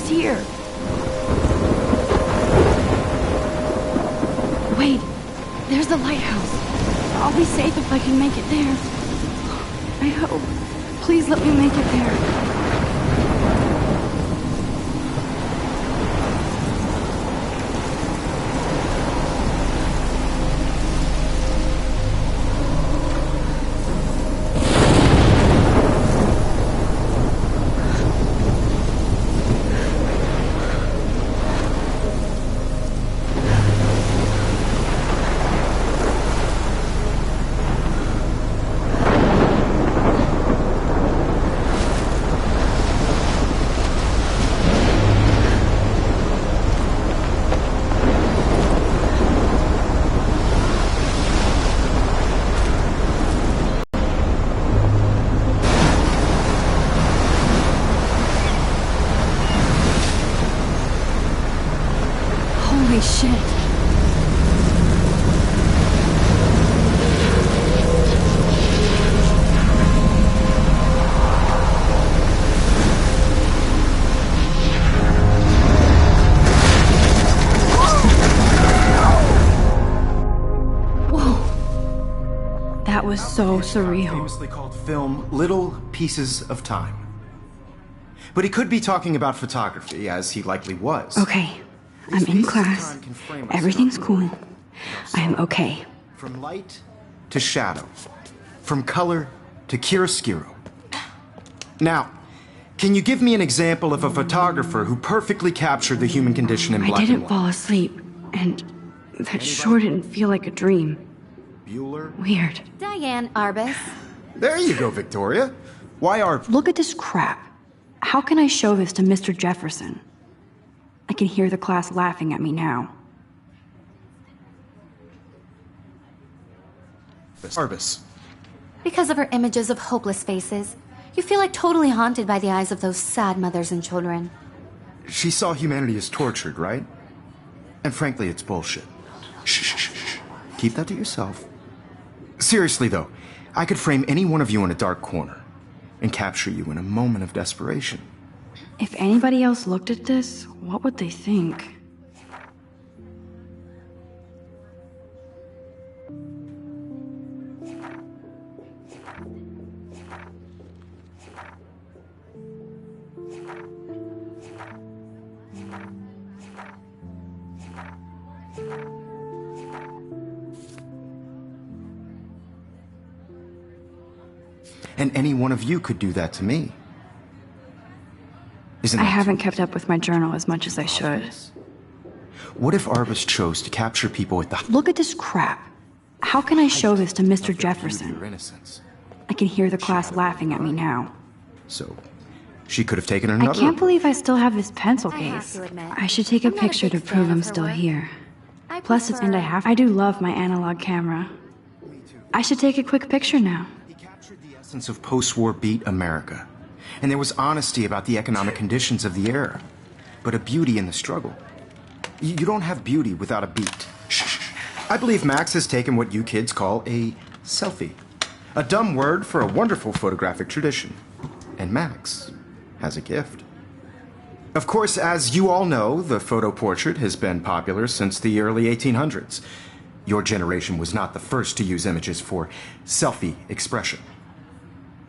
Here. Wait, there's the lighthouse. I'll be safe if I can make it there. I hope. Please let me make it there. Holy shit. Whoa. That was so surreal. Famously called film Little Pieces of Time. But he could be talking about photography, as he likely was. Okay. I'm in class. Everything's cool. I am okay. From light to shadow, from color to chiaroscuro. Now, can you give me an example of a photographer who perfectly captured the human condition in black and I didn't white? fall asleep, and that sure didn't feel like a dream. Bueller? Weird. Diane Arbus. There you go, Victoria. Why are... Look at this crap. How can I show this to Mr. Jefferson? I can hear the class laughing at me now. Arbus. Because of her images of hopeless faces, you feel like totally haunted by the eyes of those sad mothers and children. She saw humanity as tortured, right? And frankly, it's bullshit. Shh, shh, shh, shh. Keep that to yourself. Seriously, though, I could frame any one of you in a dark corner and capture you in a moment of desperation. If anybody else looked at this, what would they think? And any one of you could do that to me. Isn't I that haven't kept up with my journal as much as I should. What if Arbus chose to capture people at the... Look at this crap. How can I show this to Mr. Your Jefferson? innocence. I can hear the class laughing at me now. So, she could have taken I another... can't believe I still have this pencil I have case. to admit, I should take a I'm not a picture to big prove fan I'm of her still work. here. I Plus, it's and I do love my analog camera. I should take a quick picture now. He captured the essence of post-war beat America. And there was honesty about the economic conditions of the era. But a beauty in the struggle. You don't have beauty without a beat. Shh. I believe Max has taken what you kids call a selfie. A dumb word for a wonderful photographic tradition. And Max has a gift. Of course, as you all know, the photo portrait has been popular since the early 1800s. Your generation was not the first to use images for selfie expression.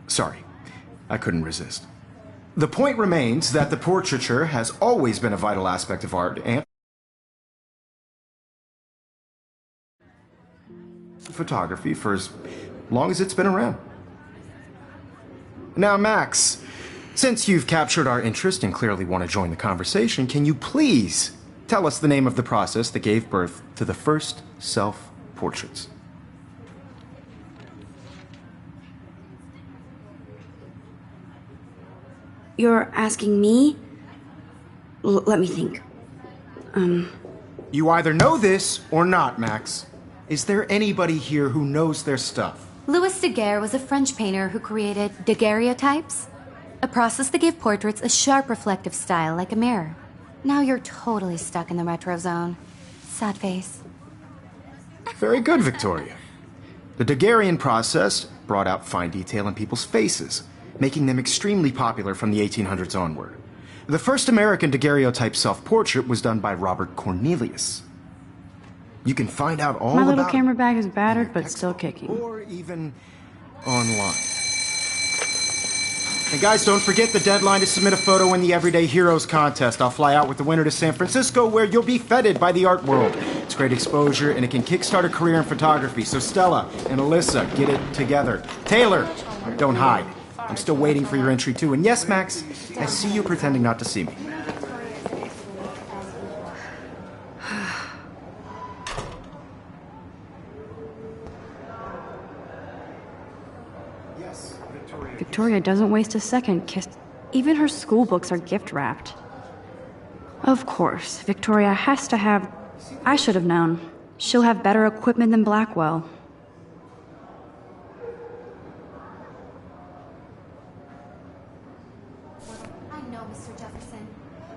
Sorry, I couldn't resist. The point remains that the portraiture has always been a vital aspect of art and photography for as long as it's been around. Now, Max, since you've captured our interest and clearly want to join the conversation, can you please tell us the name of the process that gave birth to the first self-portraits? You're asking me? Let me think. You either know this or not, Max. Is there anybody here who knows their stuff? Louis Daguerre was a French painter who created daguerreotypes, a process that gave portraits a sharp reflective style like a mirror. Now you're totally stuck in the retro zone. Sad face. Very good, Victoria. The Daguerrean process brought out fine detail in people's faces, making them extremely popular from the 1800s onward. The first American daguerreotype self-portrait was done by Robert Cornelius. You can find out all My about little it camera bag is in battered, your but still textbook kicking. or even online. And guys, don't forget the deadline to submit a photo in the Everyday Heroes contest. I'll fly out with the winner to San Francisco, where you'll be feted by the art world. It's great exposure, and it can kickstart a career in photography. So Stella and Alyssa, get it together. Taylor, don't hide. I'm still waiting for your entry, too. And yes, Max, I see you pretending not to see me. Victoria doesn't waste a second even her school books are gift wrapped. Of course, Victoria has to have... I should have known. She'll have better equipment than Blackwell. I know, Mr. Jefferson.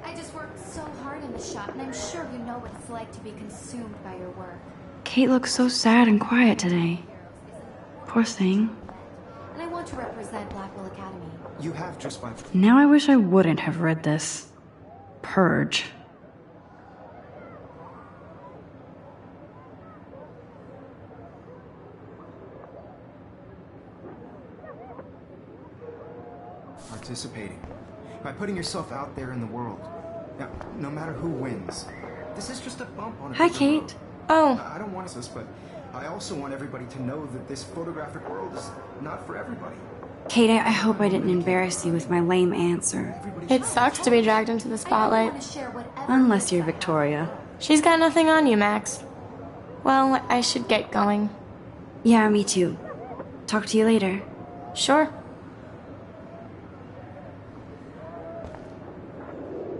I just worked so hard in the shop, and I'm sure you know what it's like to be consumed by your work. Kate looks so sad and quiet today. Poor thing. And I want to represent Blackwell Academy. You have just 5... Now I wish I wouldn't have read this. Purge. Participating. By putting yourself out there in the world. Now, no matter who wins, this is just a bump on a Hi, bigger Kate. road. Oh, I don't want this, but I also want everybody to know that this photographic world is not for everybody. Kate, I hope I didn't embarrass you with my lame answer. It sucks to be dragged into the spotlight. Unless you're Victoria. She's got nothing on you, Max. Well, I should get going. Yeah, me too. Talk to you later. Sure.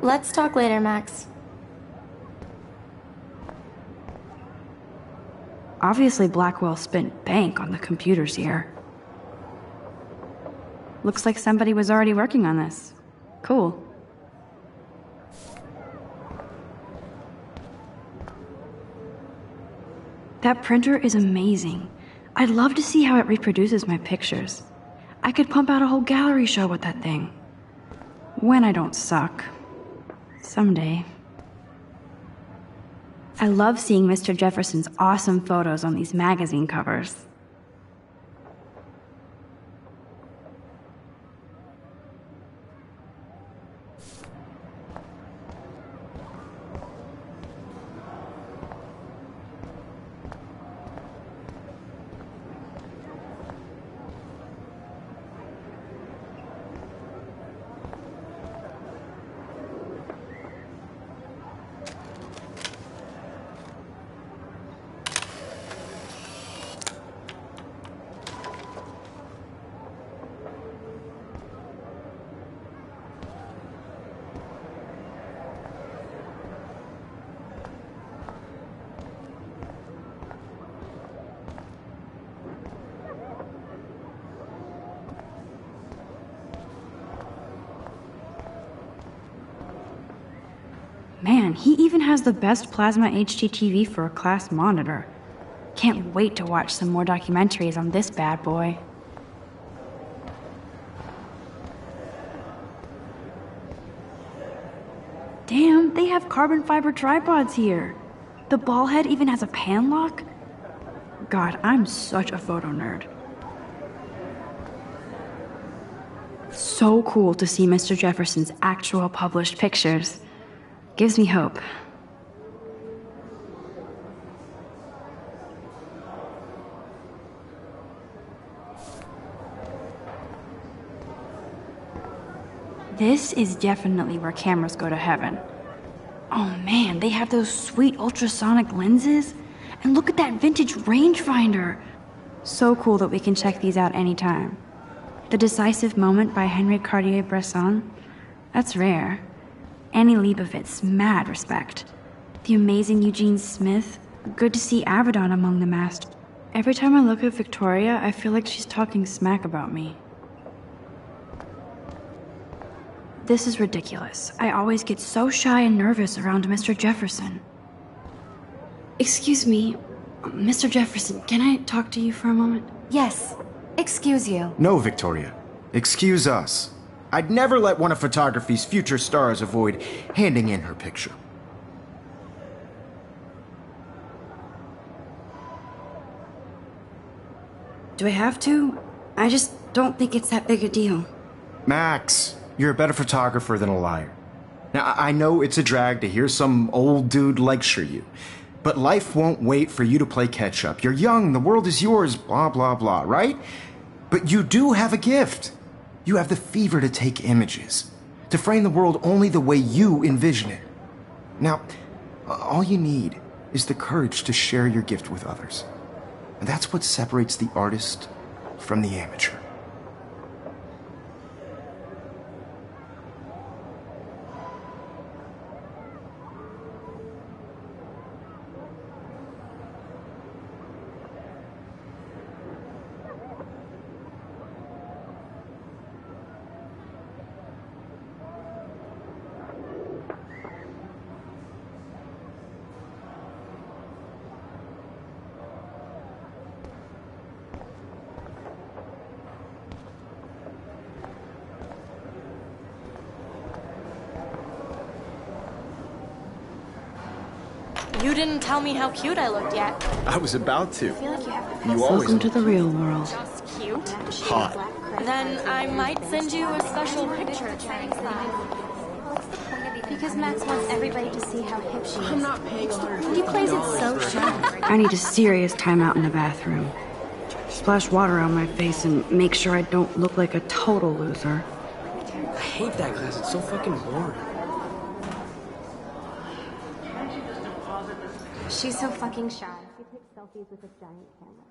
Let's talk later, Max. Obviously, Blackwell spent bank on the computers here. Looks like somebody was already working on this. Cool. That printer is amazing. I'd love to see how it reproduces my pictures. I could pump out a whole gallery show with that thing. When I don't suck. Someday. I love seeing Mr. Jefferson's awesome photos on these magazine covers. Man, he even has the best plasma HDTV for a class monitor. Can't wait to watch some more documentaries on this bad boy. Damn, they have carbon fiber tripods here. The ball head even has a pan lock? God, I'm such a photo nerd. So cool to see Mr. Jefferson's actual published pictures. Gives me hope. This is definitely where cameras go to heaven. Oh man, they have those sweet ultrasonic lenses. And look at that vintage rangefinder. So cool that we can check these out anytime. The Decisive Moment by Henry Cartier-Bresson. That's rare. Annie Leibovitz, mad respect. The amazing Eugene Smith. Good to see Avedon among the mast. Every time I look at Victoria, I feel like she's talking smack about me. This is ridiculous. I always get so shy and nervous around Mr. Jefferson. Excuse me, Mr. Jefferson, can I talk to you for a moment? Yes. Excuse you. No, Victoria. Excuse us. I'd never let one of photography's future stars avoid handing in her picture. Do I have to? I just don't think it's that big a deal. Max, you're a better photographer than a liar. Now, I know it's a drag to hear some old dude lecture you, but life won't wait for you to play catch-up. You're young, the world is yours, blah, blah, blah, right? But you do have a gift. You have the fever to take images, to frame the world only the way you envision it. Now, all you need is the courage to share your gift with others. And that's what separates the artist from the amateur. You didn't tell me how cute I looked yet. I was about to. I feel like you have to You always Welcome to the real world. just cute. hot. Then I might send you a special picture. because Max wants everybody to see how hip she is. I'm not paying $150. He plays it so shy. I need a serious timeout in the bathroom. Splash water on my face and make sure I don't look like a total loser. I hate that class. It's so fucking boring. She's so fucking shy. She takes selfies with a giant camera.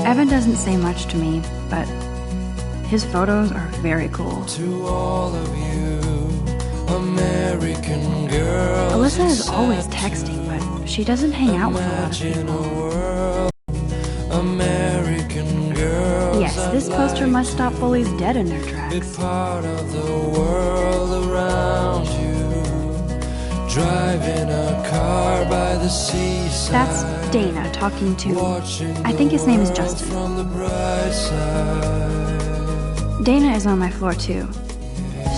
Evan doesn't say much to me, but his photos are very cool. To all of you, American girls. Alyssa is always texting, but she doesn't hang out with a lot of people. American girls. Yes, this poster must stop bullies dead in their tracks. Part of the world around you, driving a car by the seaside. That's Dana talking to, I think his name is Justin. From the bright side. Dana is on my floor too.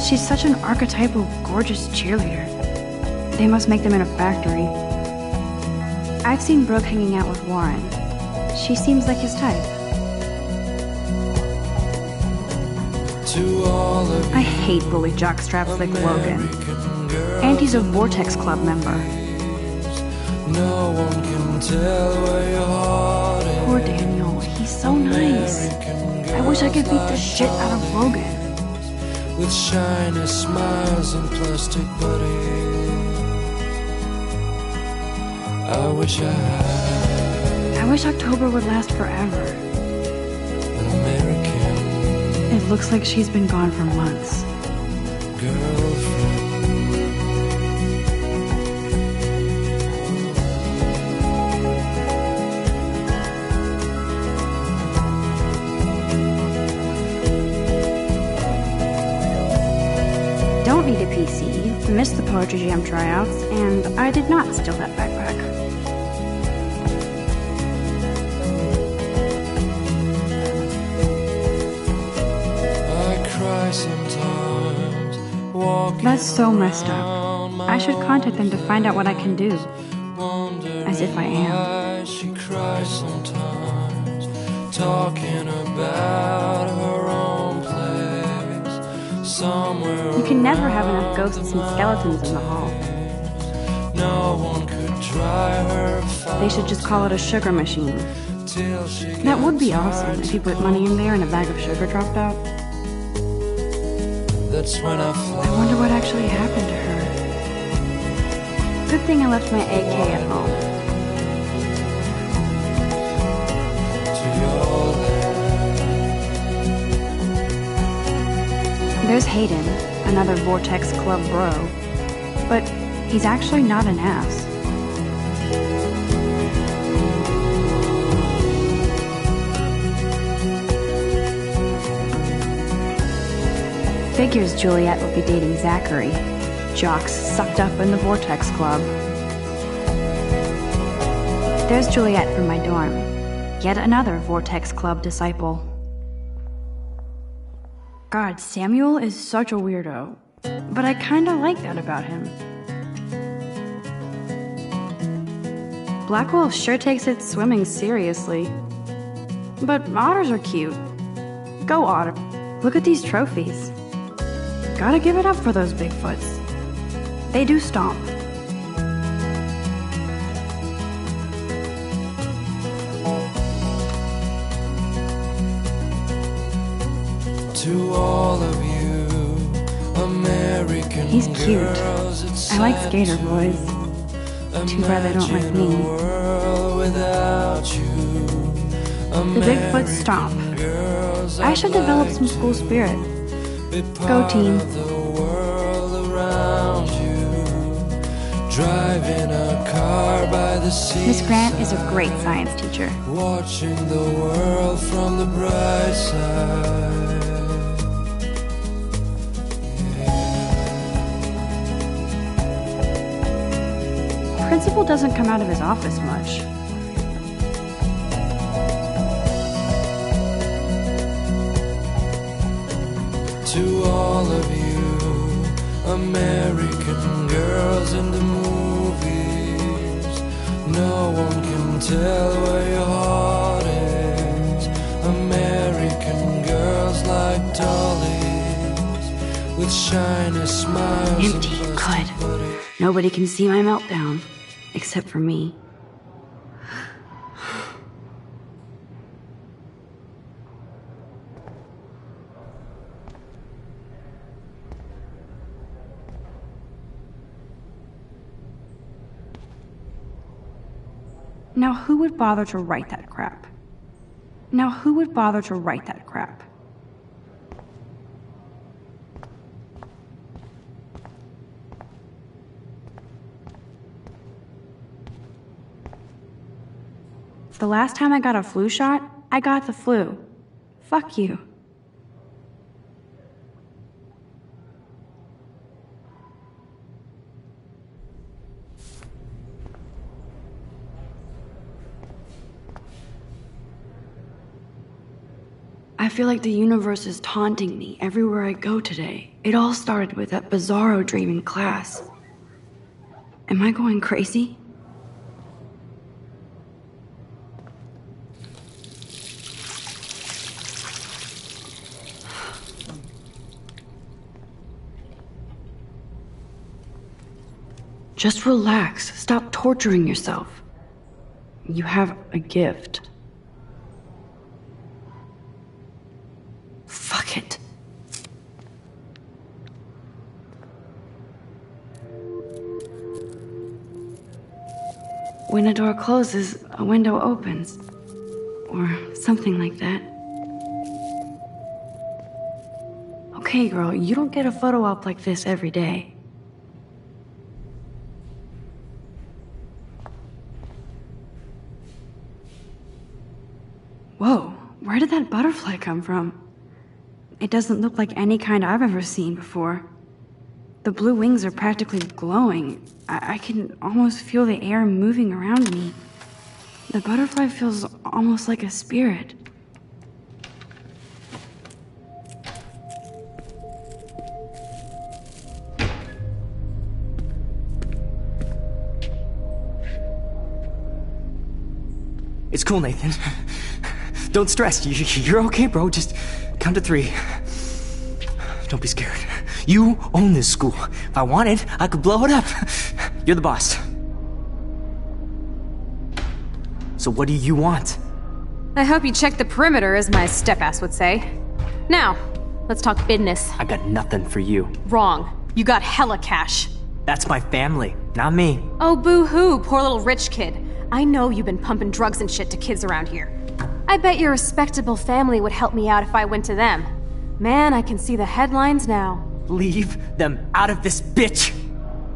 She's such an archetypal, gorgeous cheerleader. They must make them in a factory. I've seen Brooke hanging out with Warren. She seems like his type. To all of I hate bully jockstraps like Logan. And he's a Vortex Club member. no one can tell where your heart is. Poor Daniel, he's so nice. I wish I could beat the shit out of Logan. With shiny smiles and plastic buddies. I wish I had I wish October would last forever. an American It looks like she's been gone for months. girlfriend. Don't need a PC, missed the Poetry Jam tryouts, and I did not steal that backpack. I cry sometimes, walking That's so messed up. around my I should contact them to find out what I can do. wondering As if I am. why she cries sometimes, talking about her own place, somewhere You can never have enough ghosts and skeletons in the hall. no one could dry her They should just call it a sugar machine. till she That would be awesome if you put money in there and a bag of sugar dropped out. that's when I I fly wonder what actually happened to her. Good thing I left my AK at home. to your There's Hayden, another Vortex Club bro. But he's actually not an ass. Figures Juliet would be dating Zachary. Jocks sucked up in the Vortex Club. There's Juliet from my dorm. Yet another Vortex Club disciple. God, Samuel is such a weirdo. But I kinda like that about him. Blackwell sure takes its swimming seriously. But otters are cute. Go otter. Look at these trophies. Gotta give it up for those Bigfoots. They do stomp. to all of you American He's cute. girls, it's I like sad skater to boys. Too bad they don't like imagine a me. world without you. The Bigfoot stomp. Girls, I should develop some school spirit. be Go part team. of the world around you, driving a car by the sea, Miss Grant is a great science teacher. watching the world from the bright side. Principal doesn't come out of his office much. to all of you American girls in the movies. No one can tell where your heart is. American girls like dollies with shiny smiles. Empty. Good. Nobody can see my meltdown, except for me. Now who would bother to write that crap? Now who would bother to write that crap? The last time I got a flu shot, I got the flu. Fuck you. I feel like the universe is taunting me everywhere I go today. It all started with that bizarro dream in class. Am I going crazy? Just relax. Stop torturing yourself. You have a gift. Fuck it. When a door closes, a window opens. Or something like that. Okay, girl, you don't get a photo op like this every day. Whoa, where did that butterfly come from? It doesn't look like any kind I've ever seen before. The blue wings are practically glowing. I can almost feel the air moving around me. The butterfly feels almost like a spirit. It's cool, Nathan. Don't stress. You're okay, bro. Just count to 3. Don't be scared. You own this school. If I wanted, I could blow it up. You're the boss. So what do you want? I hope you checked the perimeter, as my step-ass would say. Now, let's talk business. I got nothing for you. Wrong. You got hella cash. That's my family, not me. Oh, boo-hoo, poor little rich kid. I know you've been pumping drugs and shit to kids around here. I bet your respectable family would help me out if I went to them. Man, I can see the headlines now. Leave them out of this bitch!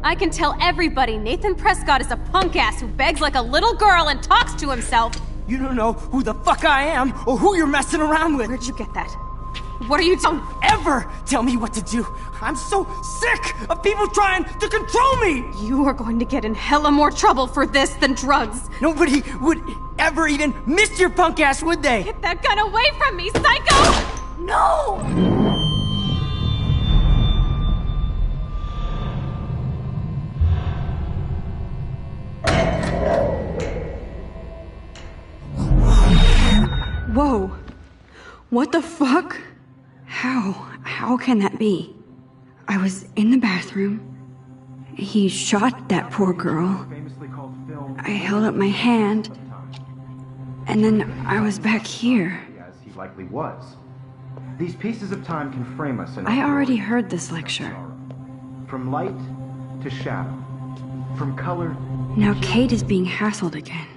I can tell everybody Nathan Prescott is a punk ass who begs like a little girl and talks to himself. You don't know who the fuck I am or who you're messing around with. Where'd you get that? What are you Don't ever tell me what to do. I'm so sick of people trying to control me. You are going to get in hella more trouble for this than drugs. Nobody would ever even miss your punk ass, would they? Get that gun away from me, psycho! No! Whoa. What the fuck? How can that be? I was in the bathroom. He shot that poor girl. I held up my hand. And then I was back here. As he likely was. These pieces of time can frame us in I already heard this lecture. From light to shadow. From color. Now Kate is being hassled again.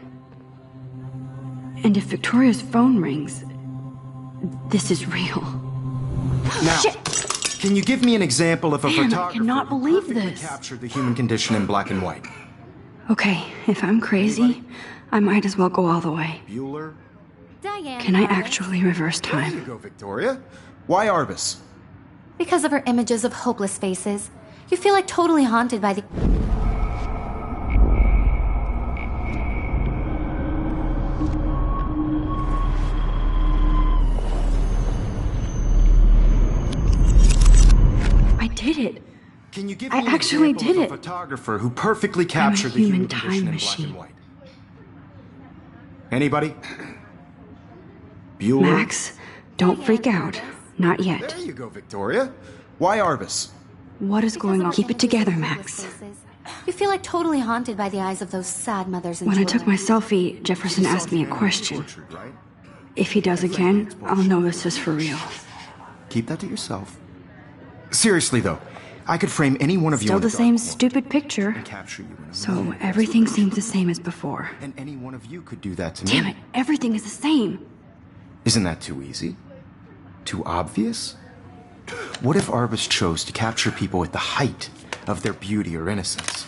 And if Victoria's phone rings, this is real. Now, Shit. Can you give me an example of a Damn, I photographer cannot who believe perfectly this. captured the human condition in black and white? Okay, if I'm crazy, I might as well go all the way. Bueller? Diane. Can I Arbus. actually reverse There you time? go, Victoria. Why Arbus? Because of her images of hopeless faces. You feel like totally haunted by the... did it. Can you give I me an actually example did of a it. photographer who perfectly captured the human human time condition in black machine. and white? Anybody? Bueller? Max, don't freak out. Not yet. There you go, Victoria. Why Arbus? What is going on? Keep it together, Max. You feel like totally haunted by the eyes of those sad mothers and When I children. took my selfie, Jefferson asked me a question. Portrait, right? If he does again, I'll know this is for real. Keep that to yourself. Seriously, though, I could frame any one of you Still in the a dark same corner stupid picture. and capture you in a So moment. everything seems the same as before. And any one of you could do that to me. Damn it, everything is the same. Isn't that too easy? Too obvious? What if Arbus chose to capture people at the height of their beauty or innocence?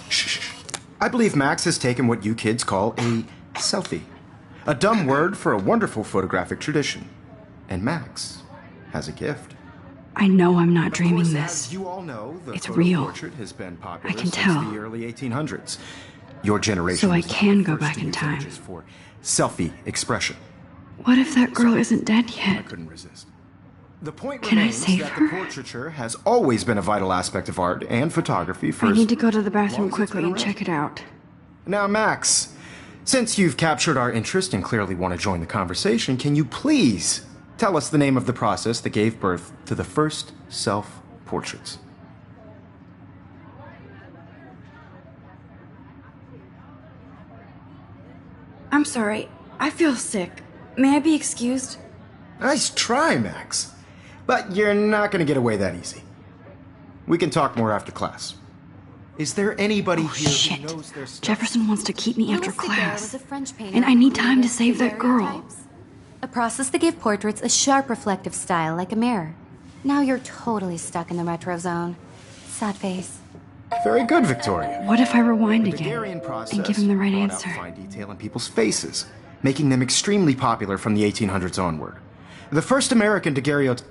Shh. I believe Max has taken what you kids call a selfie. A dumb word for a wonderful photographic tradition. And Max has a gift. I know I'm not Of dreaming course, this. As you all know, the It's photo real. portrait has been popular I can since tell. the early 1800s. Your generation So I was the can go first back to in use time. images for selfie expression. What if that girl isn't dead I yet? couldn't resist. The point Can I remains save that her? the portraiture has always been a vital aspect of art and photography for I as need to go to the long bathroom as it's quickly been and around. check it out. Now, Max, since you've captured our interest and clearly want to join the conversation, can you please tell us the name of the process that gave birth to the first self-portraits? I'm sorry. I feel sick. May I be excused? Nice try, Max. But you're not going to get away that easy. We can talk more after class. Is there anybody here Shit. who knows their stuff? Jefferson wants to keep me after Louis Daguerre class. was a French painter And I who need time to created save that girl. daguerreotypes, a process that gave portraits a sharp reflective style like a mirror. Now you're totally stuck in the retro zone. Sad face. Very good, Victoria. What if I rewind The again Daguerrean process and give him the right brought out answer? fine detail in people's faces, making them extremely popular from the 1800s onward. The first American daguerreotype.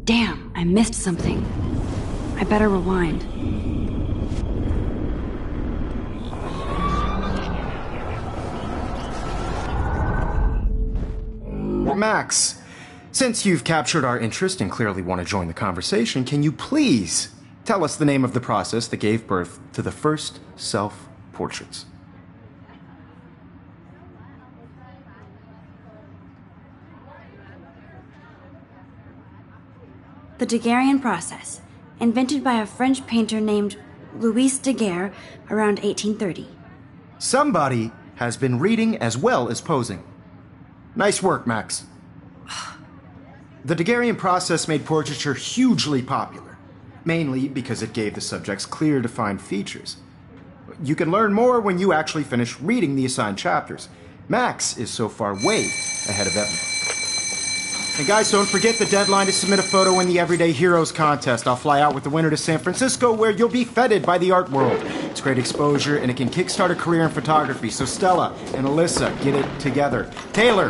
Damn, I missed something. I better rewind. Max, since you've captured our interest and clearly want to join the conversation, can you please tell us the name of the process that gave birth to the first self-portraits? The Daguerrean process, invented by a French painter named Louis Daguerre around 1830. Somebody has been reading as well as posing. Nice work, Max. The Daguerrean process made portraiture hugely popular, mainly because it gave the subjects clear, defined features. You can learn more when you actually finish reading the assigned chapters. Max is so far way ahead of everyone. And guys, don't forget the deadline to submit a photo in the Everyday Heroes contest. I'll fly out with the winner to San Francisco, where you'll be feted by the art world. It's great exposure, and it can kickstart a career in photography. So Stella and Alyssa, get it together. Taylor,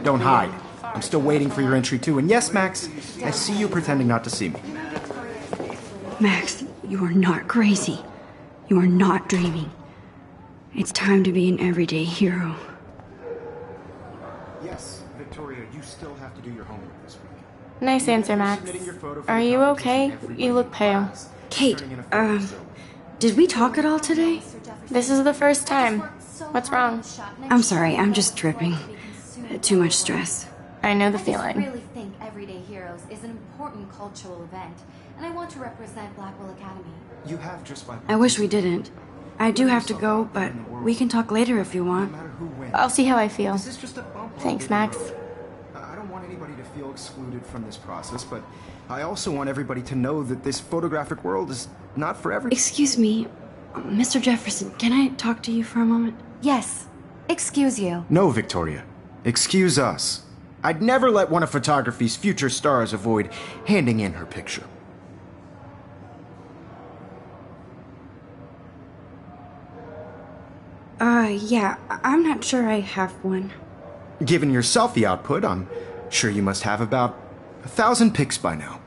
don't hide. I'm still waiting for your entry, too. And yes, Max, I see you pretending not to see me. Max, you are not crazy. You are not dreaming. It's time to be an everyday hero. Yes, Victoria, you still have to do your homework this week. Nice answer, Max. Submitting your photo for Are the you competition okay? every You week look in pale. class. Kate, Turning in a photo, so- did we talk at all today? This is the first time. What's wrong? I'm sorry, I'm just tripping. Too much stress. I know the I feeling. really think Everyday Heroes is an important cultural event, and I want to represent Blackwell Academy. You have just by I wish we didn't. I do have to go, but we can talk later if you no want. matter who wins. I'll see how I feel. This is just a bump on Thanks, the Max. road. I don't want anybody to feel excluded from this process, but I also want everybody to know that this photographic world is not for everybody. Excuse me, Mr. Jefferson, can I talk to you for a moment? Yes. Excuse you. No, Victoria. Excuse us. I'd never let one of photography's future stars avoid handing in her picture. Yeah, I'm not sure I have one. Given your selfie output, I'm sure you must have about 1,000 pics by now.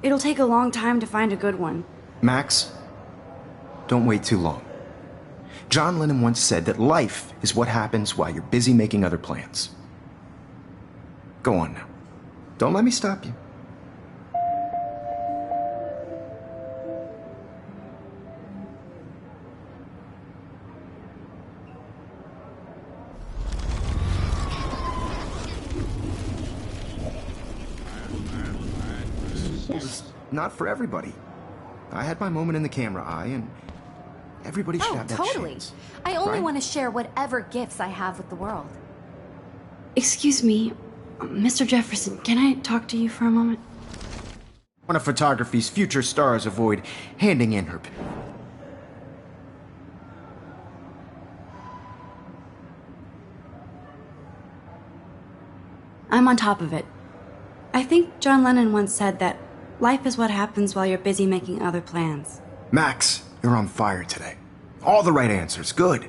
It'll take a long time to find a good one. Max, don't wait too long. John Lennon once said that life is what happens while you're busy making other plans. Go on now. Don't let me stop you. was not for everybody. I had my moment in the camera eye, and everybody should have that totally. chance. I only right? want to share whatever gifts I have with the world. Excuse me, Mr. Jefferson, can I talk to you for a moment? One of photography's future stars avoid handing in her... I'm on top of it. I think John Lennon once said that life is what happens while you're busy making other plans. Max, you're on fire today. All the right answers, good.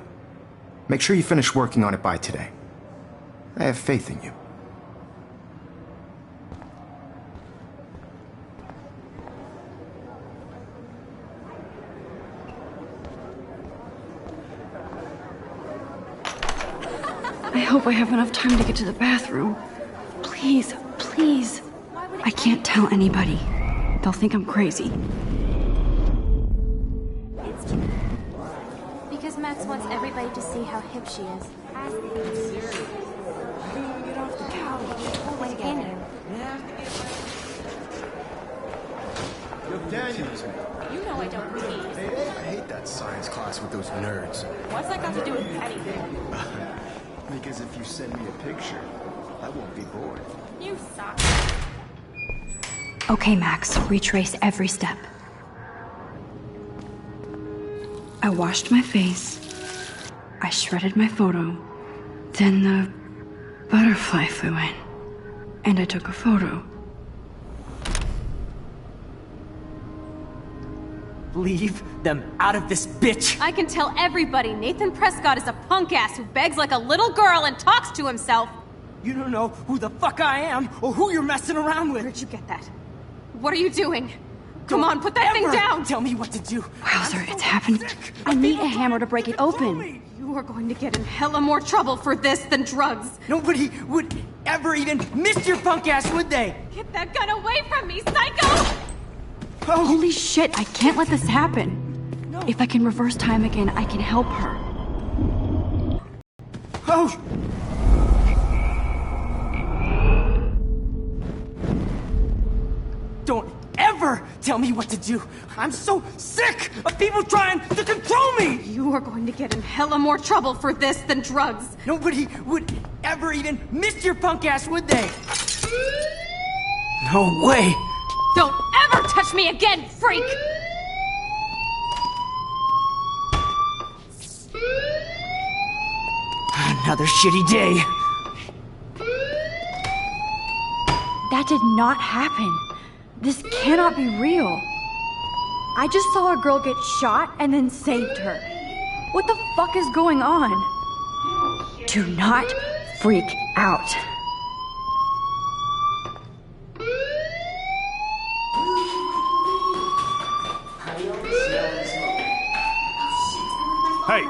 Make sure you finish working on it by today. I have faith in you. I hope I have enough time to get to the bathroom. Please, please. I can't tell anybody. They'll think I'm crazy. Because Max wants everybody to see how hip she is. Get off the couch. What again? Yo, Daniel. You know I don't tease. I hate that science class with those nerds. What's that got to do with anything? Because if you send me a picture, I won't be bored. You suck. Okay, Max, retrace every step. I washed my face. I shredded my photo. Then the butterfly flew in. And I took a photo. Leave them out of this bitch! I can tell everybody Nathan Prescott is a punk ass who begs like a little girl and talks to himself. You don't know who the fuck I am or who you're messing around with. Where'd you get that? What are you doing? Come on, put that thing down! Tell me what to do. Wowzer, it's happened. I need a hammer to break it open. You are going to get in hella more trouble for this than drugs. Nobody would ever even miss your punk ass, would they? Get that gun away from me, psycho! Oh, Holy shit, I can't let this happen. If I can reverse time again, I can help her. oh! Don't ever tell me what to do. I'm so sick of people trying to control me. You are going to get in hella more trouble for this than drugs. Nobody would ever even miss your punk ass, would they? No way. Don't ever touch me again, freak! Another shitty day. That did not happen. This cannot be real. I just saw a girl get shot and then saved her. What the fuck is going on? Do not freak out. Hey,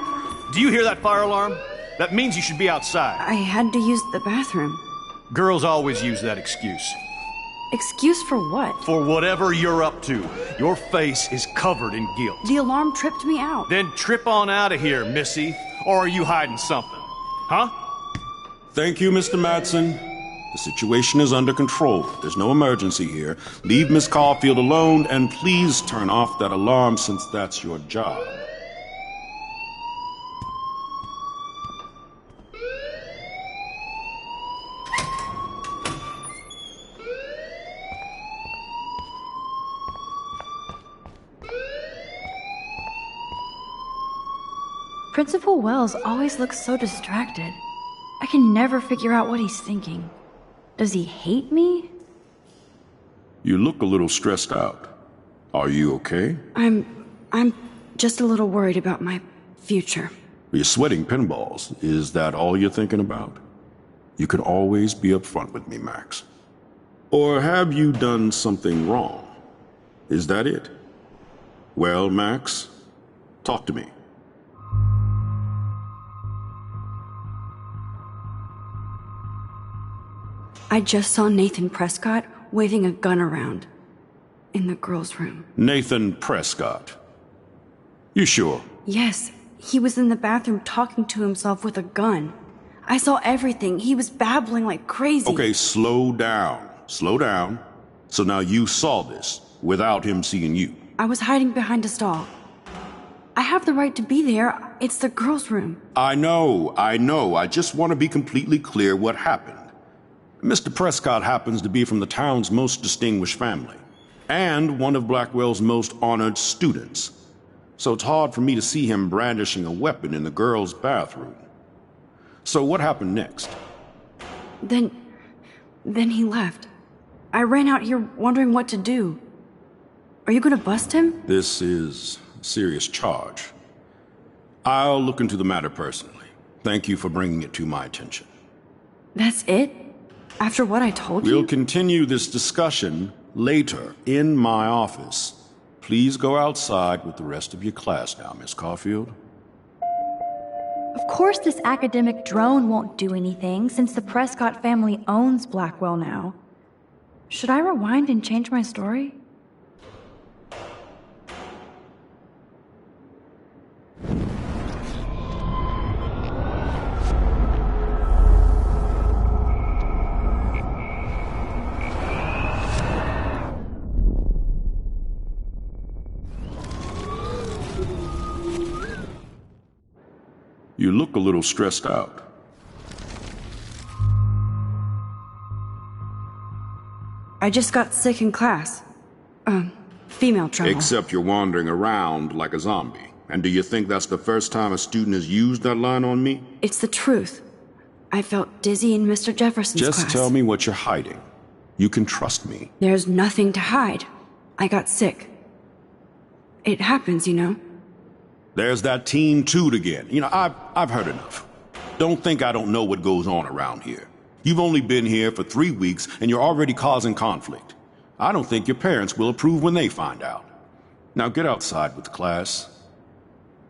do you hear that fire alarm? That means you should be outside. I had to use the bathroom. Girls always use that excuse. Excuse for what? For whatever you're up to. Your face is covered in guilt. The alarm tripped me out. Then trip on out of here, Missy. Or are you hiding something? Huh? Thank you, Mr. Madsen. The situation is under control. There's no emergency here. Leave Miss Caulfield alone, and please turn off that alarm since that's your job. Principal Wells always looks so distracted. I can never figure out what he's thinking. Does he hate me? You look a little stressed out. Are you okay? I'm just a little worried about my future. You're sweating pinballs. Is that all you're thinking about? You can always be upfront with me, Max. Or have you done something wrong? Is that it? Well, Max, talk to me. I just saw Nathan Prescott waving a gun around in the girls' room. Nathan Prescott. You sure? Yes, he was in the bathroom talking to himself with a gun. I saw everything. He was babbling like crazy. Okay, slow down. Slow down. So now you saw this without him seeing you. I was hiding behind a stall. I have the right to be there. It's the girls' room. I know. I just want to be completely clear what happened. Mr. Prescott happens to be from the town's most distinguished family, and one of Blackwell's most honored students. So it's hard for me to see him brandishing a weapon in the girls' bathroom. So what happened next? Then he left. I ran out here wondering what to do. Are you gonna bust him? This is a serious charge. I'll look into the matter personally. Thank you for bringing it to my attention. That's it? After what I told you? We'll continue this discussion later in my office. Please go outside with the rest of your class now, Miss Caulfield. Of course this academic drone won't do anything, since the Prescott family owns Blackwell now. Should I rewind and change my story? You look a little stressed out. I just got sick in class. Female trouble. Except you're wandering around like a zombie. And do you think that's the first time a student has used that line on me? It's the truth. I felt dizzy in Mr. Jefferson's class. Just tell me what you're hiding. You can trust me. There's nothing to hide. I got sick. It happens, you know. There's that Team Toot again. You know, I've heard enough. Don't think I don't know what goes on around here. You've only been here for 3 weeks, and you're already causing conflict. I don't think your parents will approve when they find out. Now get outside with the class.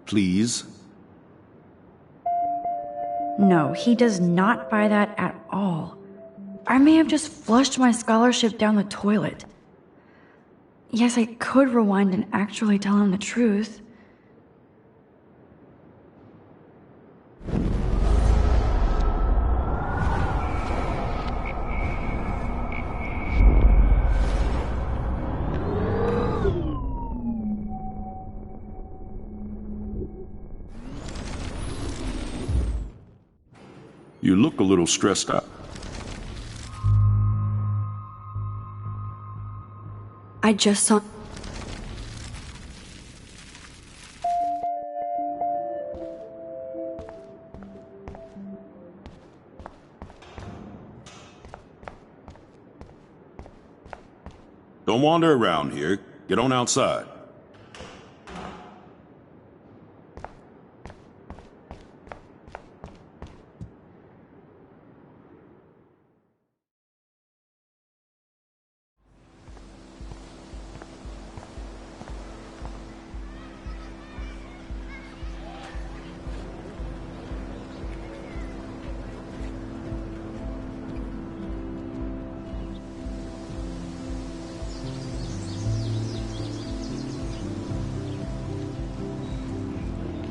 Please. No, he does not buy that at all. I may have just flushed my scholarship down the toilet. Yes, I could rewind and actually tell him the truth. You look a little stressed out. I just saw... Don't wander around here. Get on outside.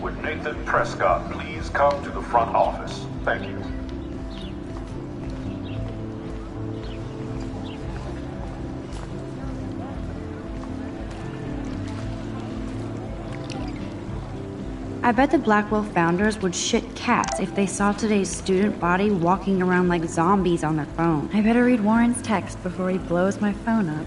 Would Nathan Prescott please come to the front office? Thank you. I bet the Blackwell founders would shit cats if they saw today's student body walking around like zombies on their phone. I better read Warren's text before he blows my phone up.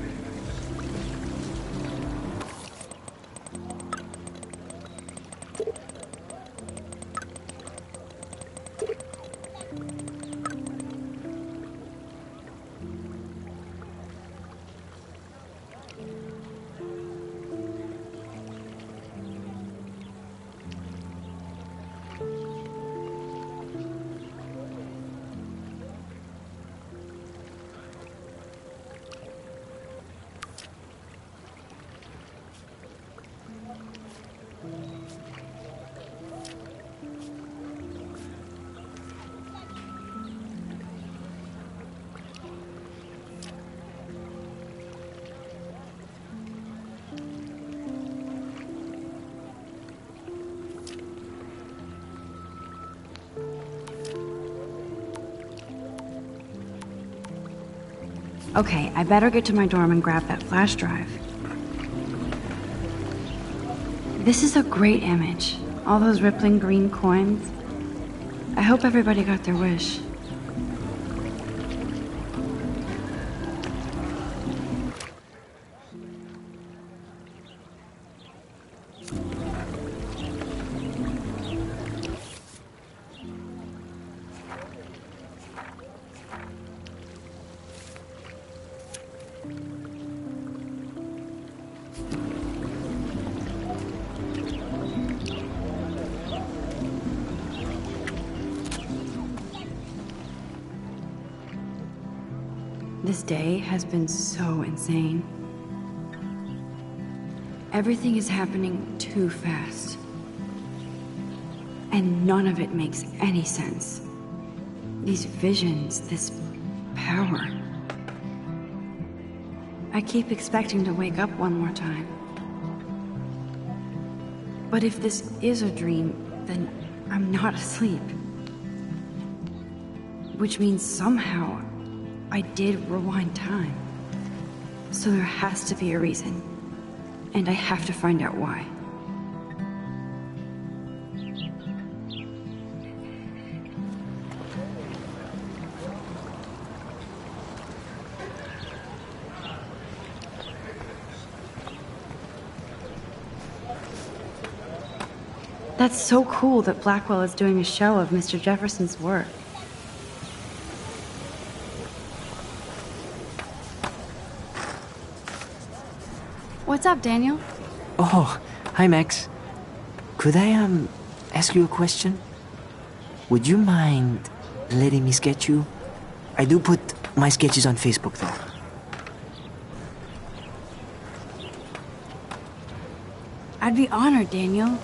Okay, I better get to my dorm and grab that flash drive. This is a great image. All those rippling green coins. I hope everybody got their wish. This day has been so insane. Everything is happening too fast. And none of it makes any sense. These visions, this power. I keep expecting to wake up one more time. But if this is a dream, then I'm not asleep. Which means somehow I did rewind time. So there has to be a reason. And I have to find out why. That's so cool that Blackwell is doing a show of Mr. Jefferson's work. What's up, Daniel? Oh, hi, Max. Could I, ask you a question? Would you mind letting me sketch you? I do put my sketches on Facebook, though. I'd be honored, Daniel.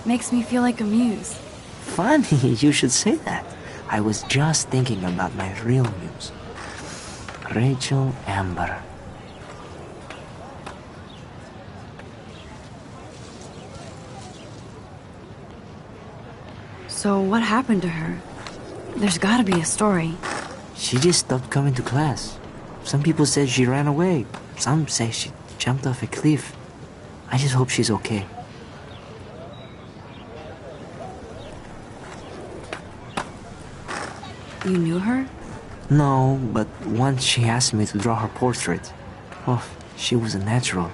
Makes me feel like a muse. Funny, you should say that. I was just thinking about my real muse. Rachel Amber. So what happened to her? There's gotta be a story. She just stopped coming to class. Some people said she ran away. Some say she jumped off a cliff. I just hope she's okay. You knew her? No, but once she asked me to draw her portrait. Oh, she was a natural.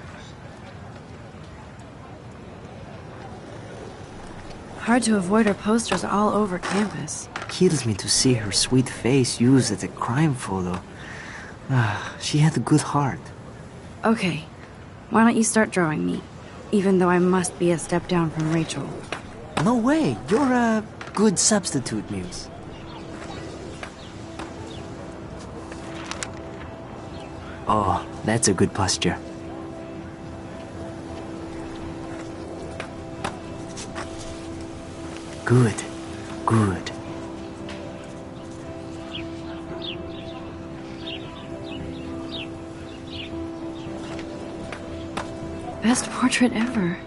Hard to avoid her posters all over campus. Kills me to see her sweet face used as a crime photo. She had a good heart. Okay, why don't you start drawing me? Even though I must be a step down from Rachel. No way, you're a good substitute, Muse. Oh, that's a good posture. Good, good. Best portrait ever.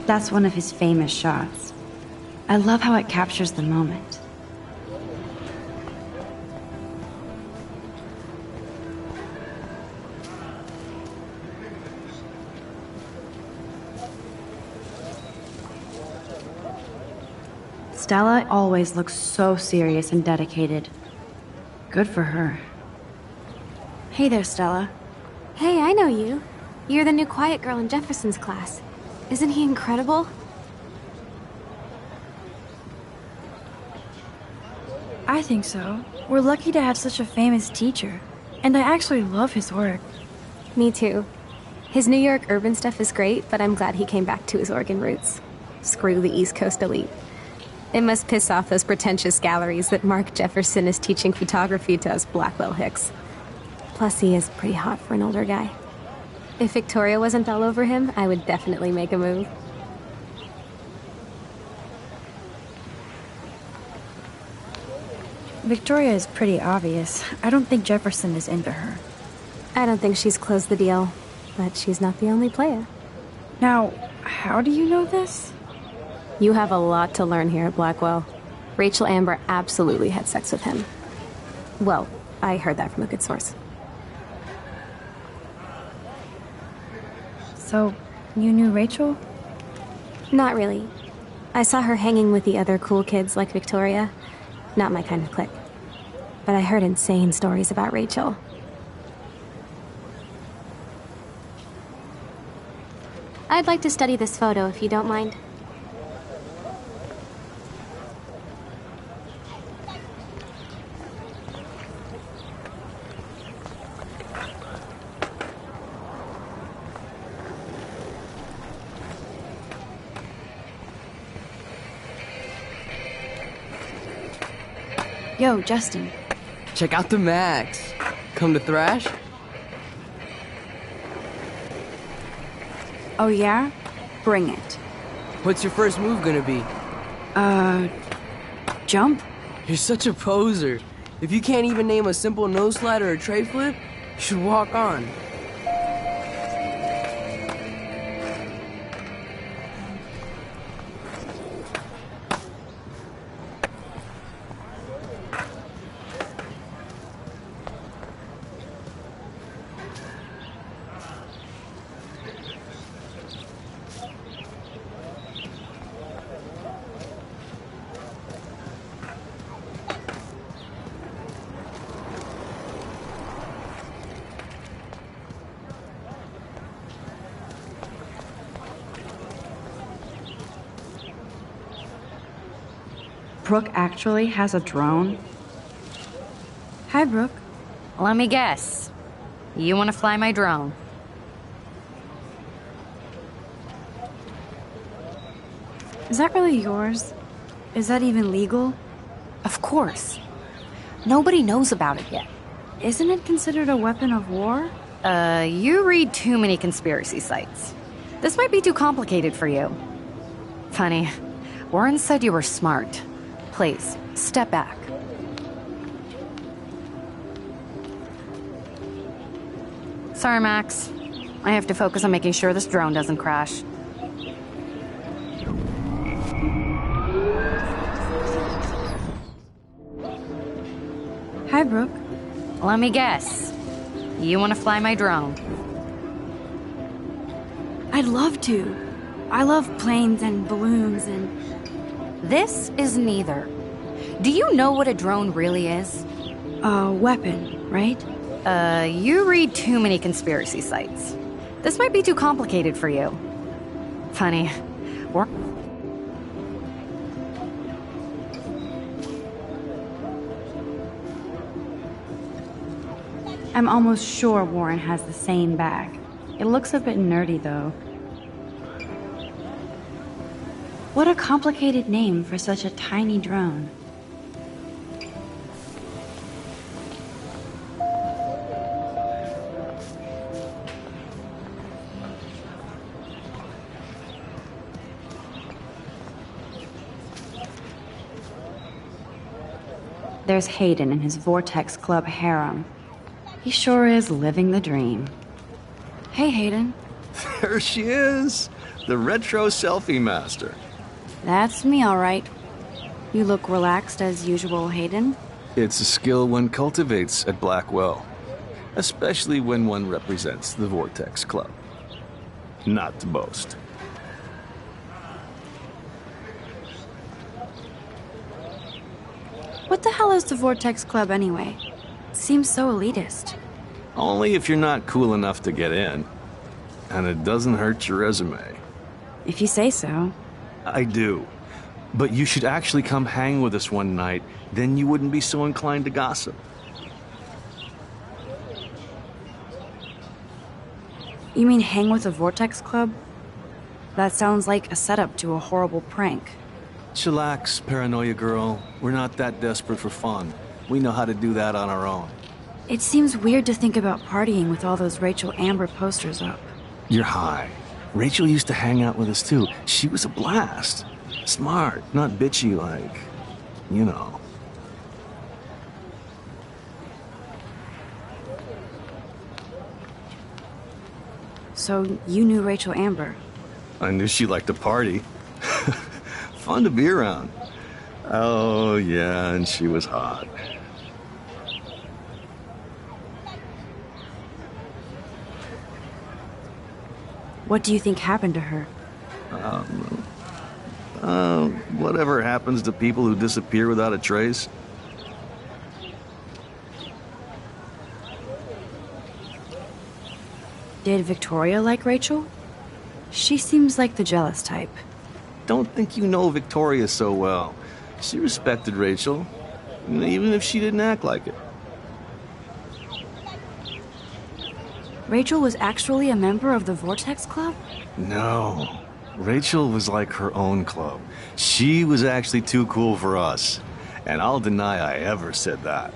That's one of his famous shots. I love how it captures the moment. Stella always looks so serious and dedicated. Good for her. Hey there, Stella. Hey, I know you. You're the new quiet girl in Jefferson's class. Isn't he incredible? I think so. We're lucky to have such a famous teacher. And I actually love his work. Me too. His New York urban stuff is great, but I'm glad he came back to his Oregon roots. Screw the East Coast elite. It must piss off those pretentious galleries that Mark Jefferson is teaching photography to us Blackwell hicks. Plus, he is pretty hot for an older guy. If Victoria wasn't all over him, I would definitely make a move. Victoria is pretty obvious. I don't think Jefferson is into her. I don't think she's closed the deal, but she's not the only player. Now, how do you know this? You have a lot to learn here at Blackwell. Rachel Amber absolutely had sex with him. Well, I heard that from a good source. So, you knew Rachel? Not really. I saw her hanging with the other cool kids like Victoria. Not my kind of clique. But I heard insane stories about Rachel. I'd like to study this photo if you don't mind. Yo, Justin. Check out the Max. Come to thrash? Oh yeah? Bring it. What's your first move gonna be? Jump? You're such a poser. If you can't even name a simple nose slide or a tray flip, you should walk on. Brooke actually has a drone? Hi, Brooke. Let me guess. You want to fly my drone? Is that really yours? Is that even legal? Of course. Nobody knows about it yet. Isn't it considered a weapon of war? You read too many conspiracy sites. This might be too complicated for you. Funny, Warren said you were smart. Please, step back. Sorry, Max. I have to focus on making sure this drone doesn't crash. Hi, Brooke. Let me guess. You want to fly my drone? I'd love to. I love planes and balloons and... This is neither. Do you know what a drone really is? A weapon, right? You read too many conspiracy sites. This might be too complicated for you. Funny. I'm almost sure Warren has the same bag. It looks a bit nerdy, though. What a complicated name for such a tiny drone. There's Hayden and his Vortex Club harem. He sure is living the dream. Hey, Hayden. There she is, the retro selfie master. That's me, all right. You look relaxed as usual, Hayden. It's a skill one cultivates at Blackwell, especially when one represents the Vortex Club. Not to boast. What the hell is the Vortex Club anyway? Seems so elitist. Only if you're not cool enough to get in. And it doesn't hurt your resume. If you say so. I do. But you should actually come hang with us one night, then you wouldn't be so inclined to gossip. You mean hang with the Vortex Club? That sounds like a setup to a horrible prank. Chillax, paranoia girl. We're not that desperate for fun. We know how to do that on our own. It seems weird to think about partying with all those Rachel Amber posters up. You're high. Rachel used to hang out with us too. She was a blast. Smart, not bitchy like, you know. so you knew Rachel Amber. I knew she liked to party. Fun to be around. Oh, yeah, and she was hot. What do you think happened to her? Whatever happens to people who disappear without a trace. Did Victoria like Rachel? She seems like the jealous type. Don't think you know Victoria so well. She respected Rachel, even if she didn't act like it. Rachel was actually a member of the Vortex Club? No. Rachel was like her own club. She was actually too cool for us. And I'll deny I ever said that.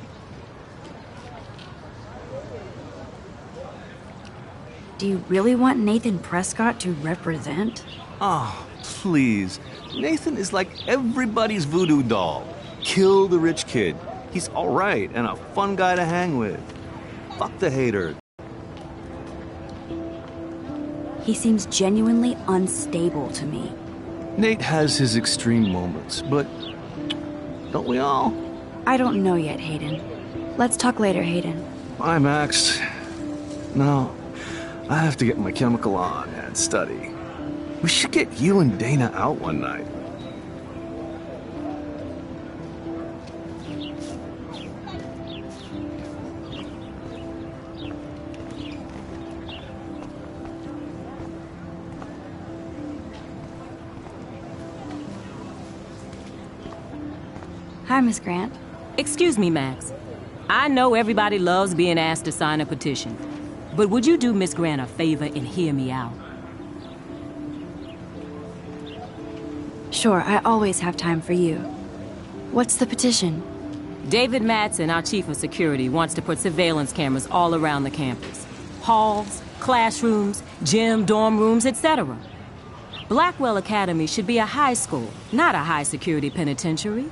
Do you really want Nathan Prescott to represent? Oh, please. Nathan is like everybody's voodoo doll. Kill the rich kid. He's all right and a fun guy to hang with. Fuck the hater. He seems genuinely unstable to me. Nate has his extreme moments, but don't we all? I don't know yet, Hayden. Let's talk later, Hayden. Bye, Max. No, I have to get my chemical on and study. We should get you and Dana out one night. Hi, Miss Grant. Excuse me, Max. I know everybody loves being asked to sign a petition, but would you do Miss Grant a favor and hear me out? Sure, I always have time for you. What's the petition? David Madsen, our chief of security, wants to put surveillance cameras all around the campus. Halls, classrooms, gym, dorm rooms, etc. Blackwell Academy should be a high school, not a high-security penitentiary.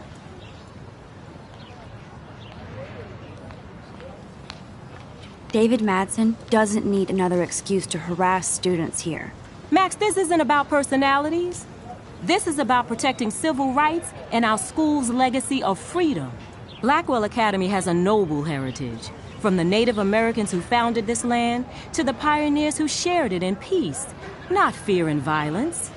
David Madsen doesn't need another excuse to harass students here. Max, this isn't about personalities. This is about protecting civil rights and our school's legacy of freedom. Blackwell Academy has a noble heritage, from the Native Americans who founded this land to the pioneers who shared it in peace, not fear and violence.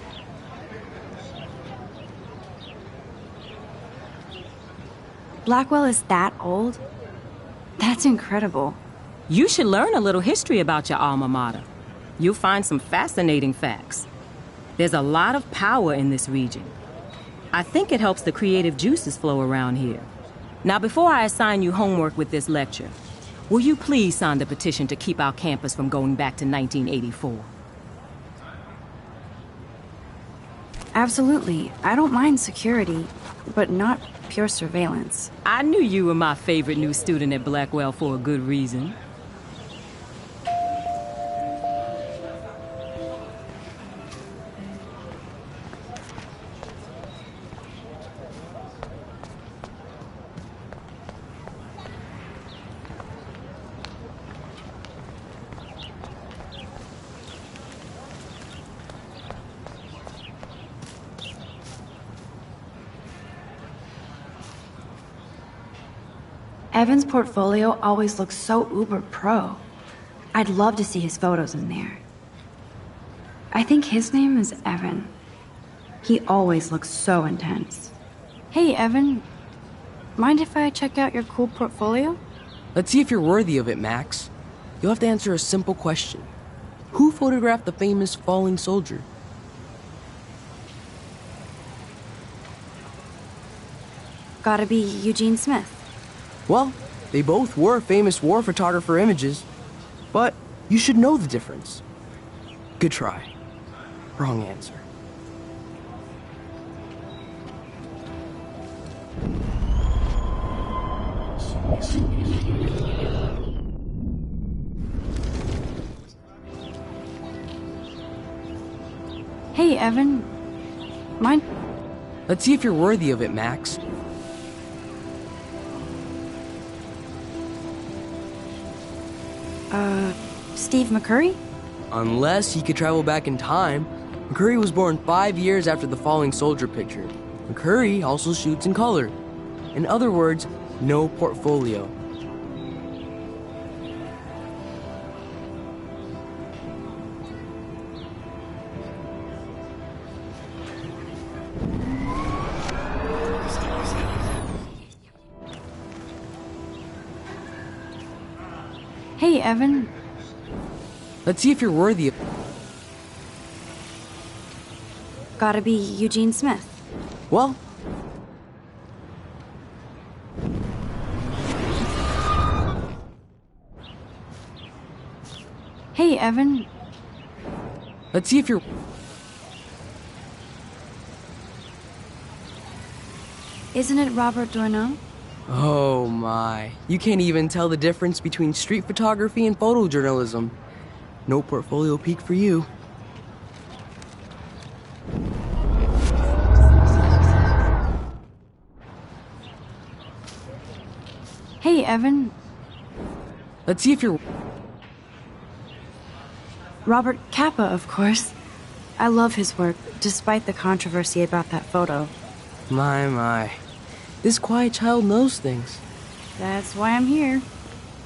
Blackwell is that old? That's incredible. You should learn a little history about your alma mater. You'll find some fascinating facts. There's a lot of power in this region. I think it helps the creative juices flow around here. Now, before I assign you homework with this lecture, will you please sign the petition to keep our campus from going back to 1984? Absolutely. I don't mind security, but not pure surveillance. I knew you were my favorite new student at Blackwell for a good reason. Evan's portfolio always looks so uber pro. I'd love to see his photos in there. I think his name is Evan. He always looks so intense. Hey, Evan. Mind if I check out your cool portfolio? Let's see if you're worthy of it, Max. You'll have to answer a simple question. Who photographed the famous falling soldier? Gotta be Eugene Smith. Well, they both were famous war photographer images, but you should know the difference. Good try. Wrong answer. Hey, Evan. Mind? Let's see if you're worthy of it, Max. Steve McCurry? Unless he could travel back in time. McCurry was born 5 years after the falling soldier picture. McCurry also shoots in color. In other words, no portfolio. Hey, Evan. Let's see if you're worthy of... Gotta be Eugene Smith. Well... Hey, Evan. Let's see if you're... Isn't it Robert Dourneau? Oh my. You can't even tell the difference between street photography and photojournalism. No portfolio peak for you. Hey, Evan. Let's see if you're... Robert Capa, of course. I love his work, despite the controversy about that photo. My. This quiet child knows things. That's why I'm here.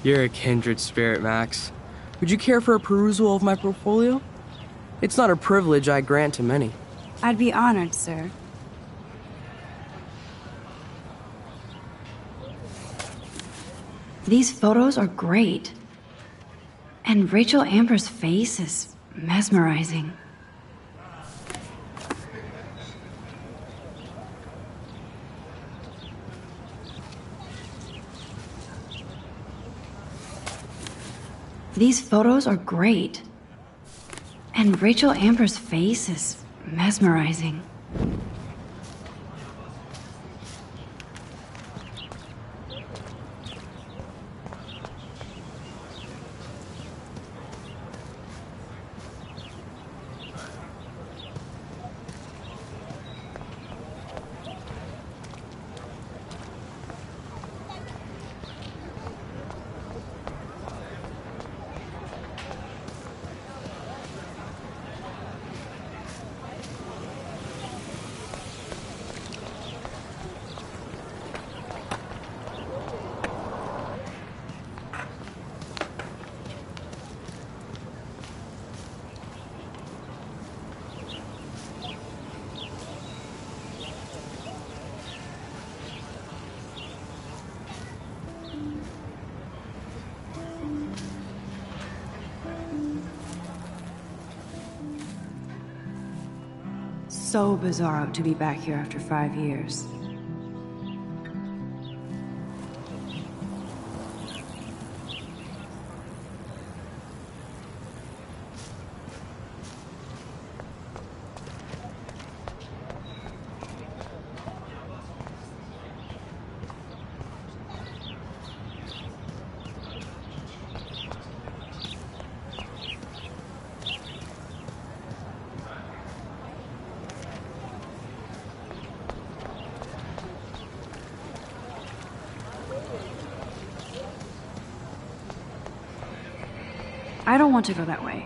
You're a kindred spirit, Max. Would you care for a perusal of my portfolio? It's not a privilege I grant to many. I'd be honored, sir. These photos are great. And Rachel Amber's face is mesmerizing. These photos are great. And Rachel Amber's face is mesmerizing. So bizarro to be back here after 5 years. I don't want to go that way.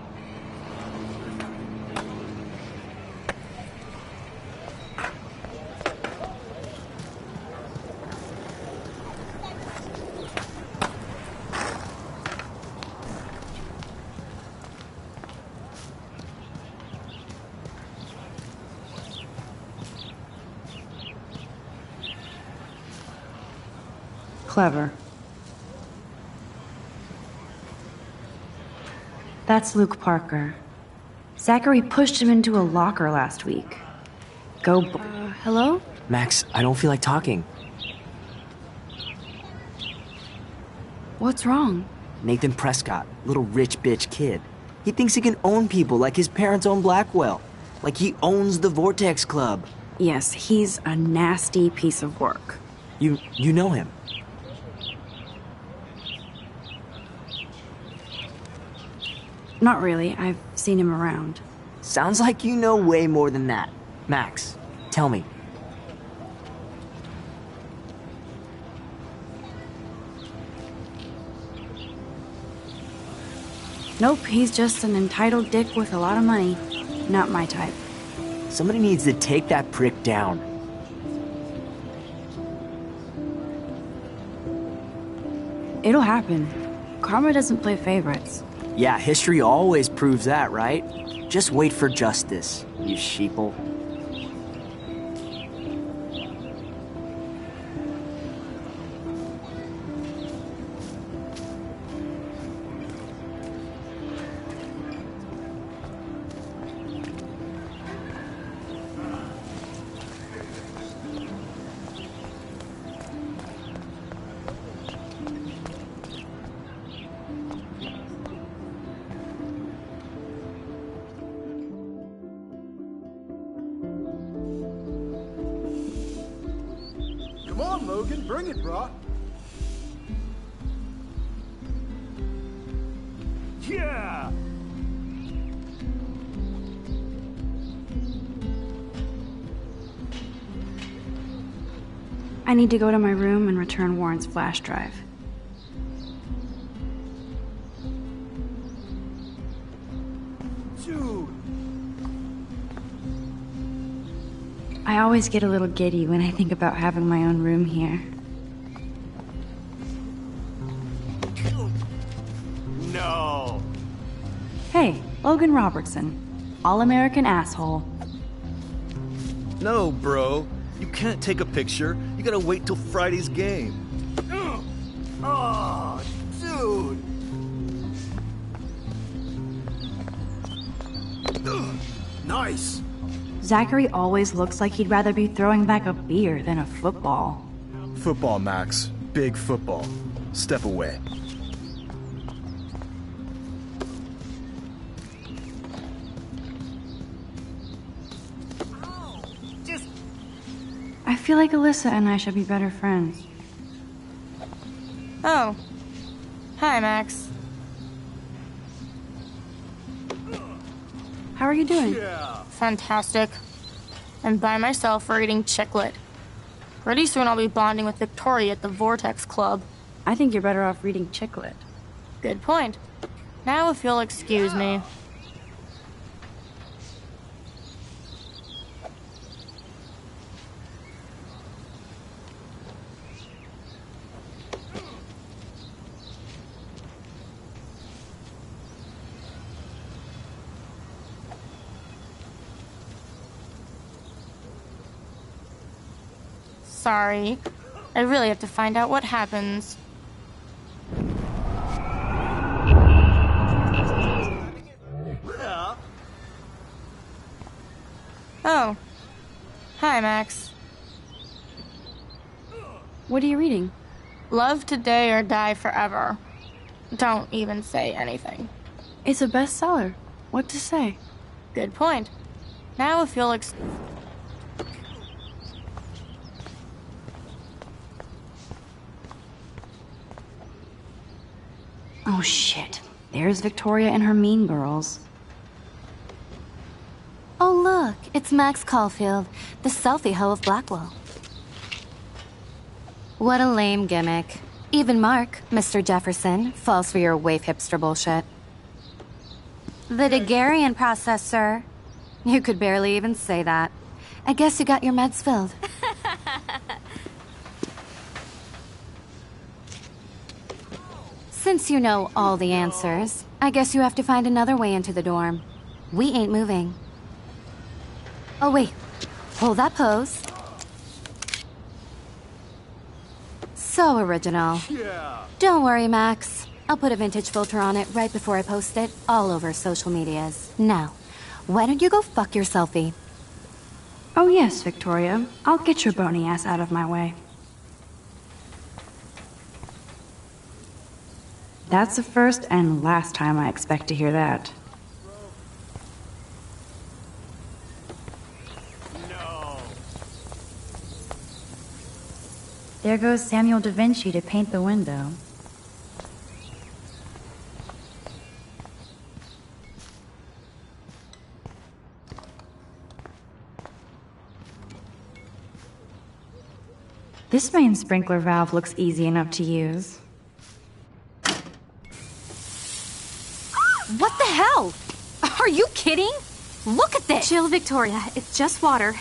Clever. That's Luke Parker. Zachary pushed him into a locker last week. Hello? Max, I don't feel like talking. What's wrong? Nathan Prescott, little rich bitch kid. He thinks he can own people like his parents own Blackwell. Like he owns the Vortex Club. Yes, he's a nasty piece of work. You know him? Not really. I've seen him around. Sounds like you know way more than that. Max, tell me. Nope, he's just an entitled dick with a lot of money. Not my type. Somebody needs to take that prick down. It'll happen. Karma doesn't play favorites. Yeah, history always proves that, right? Just wait for justice, you sheeple. Come on, Logan, bring it, brah. Yeah! I need to go to my room and return Warren's flash drive. Dude! I always get a little giddy when I think about having my own room here. No! Hey, Logan Robertson. All-American asshole. No, bro. You can't take a picture. You gotta wait till Friday's game. Oh, dude! Nice! Zachary always looks like he'd rather be throwing back a beer than a football. Football, Max. Big football. Step away. I feel like Alyssa and I should be better friends. Oh. Hi, Max. How are you doing? Fantastic. I'm by myself reading Chicklet. Pretty soon I'll be bonding with Victoria at the Vortex Club. I think you're better off reading Chicklet. Good point. Now if you'll excuse me. Sorry. I really have to find out what happens. Oh. Hi, Max. What are you reading? Love Today or Die Forever. Don't even say anything. It's a bestseller. What to say? Good point. Now if you'll Oh shit. There's Victoria and her mean girls. Oh, look, it's Max Caulfield, the selfie hoe of Blackwell. What a lame gimmick. Even Mark, Mr. Jefferson, falls for your waif hipster bullshit. The Daguerrean process, sir. You could barely even say that. I guess you got your meds filled. Since you know all the answers, I guess you have to find another way into the dorm. We ain't moving. Oh, wait. Hold that pose. So original. Don't worry, Max. I'll put a vintage filter on it right before I post it all over social medias. Now, why don't you go fuck your selfie? Oh yes, Victoria. I'll get your bony ass out of my way. That's the first and last time I expect to hear that. There goes Samuel da Vinci to paint the window. This main sprinkler valve looks easy enough to use. What the hell? Are you kidding? Look at this! Chill, Victoria. It's just water.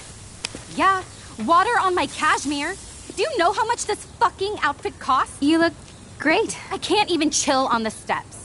Yeah, water on my cashmere. Do you know how much this fucking outfit costs? You look great. I can't even chill on the steps.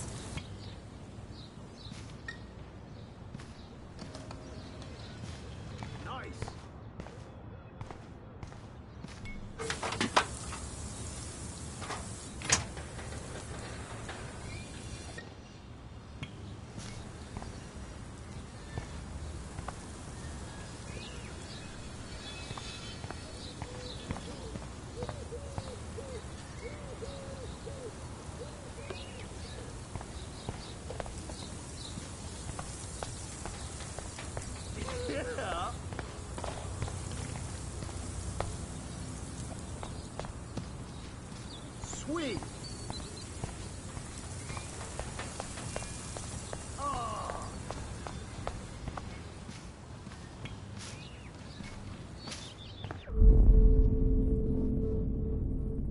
Sweet.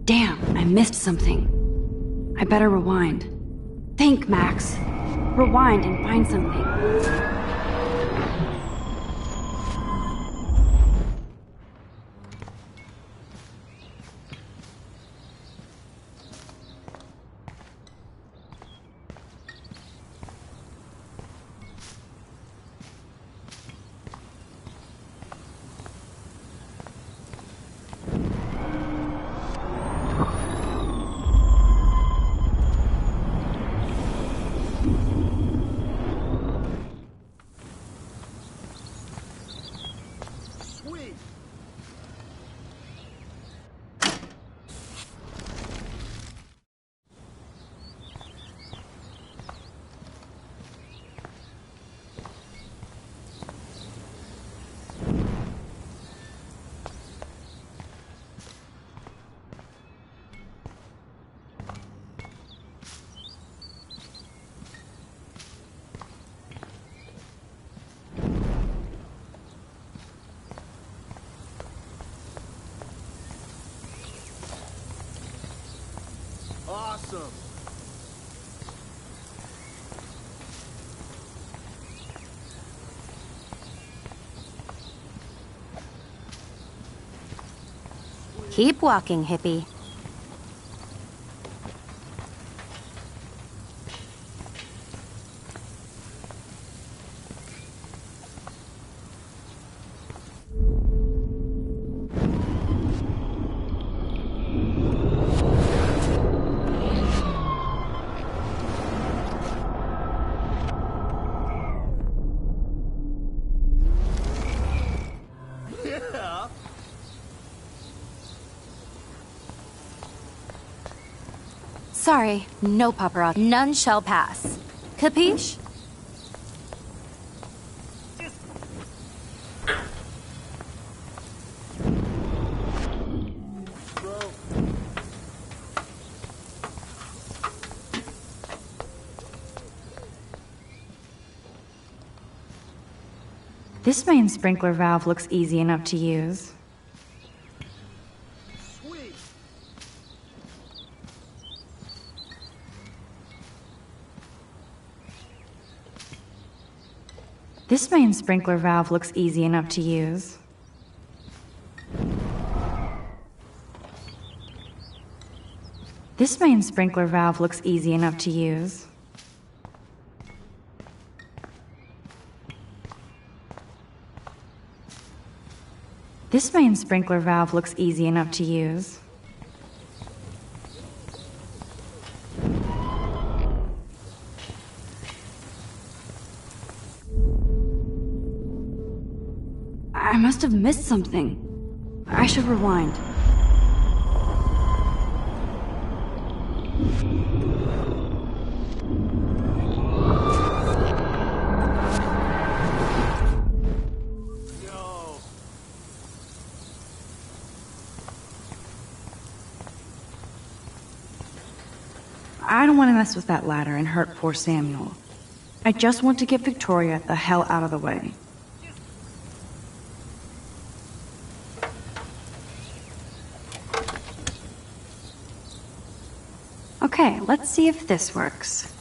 Damn, I missed something. I better rewind. Think, Max. Rewind and find something. Awesome. Keep walking, hippie. Sorry, no paparazzi. None shall pass. Capiche? This main sprinkler valve looks easy enough to use. This main sprinkler valve looks easy enough to use. This main sprinkler valve looks easy enough to use. This main sprinkler valve looks easy enough to use. I must have missed something. I should rewind. I don't want to mess with that ladder and hurt poor Samuel. I just want to get Victoria the hell out of the way. Okay, let's see if this works.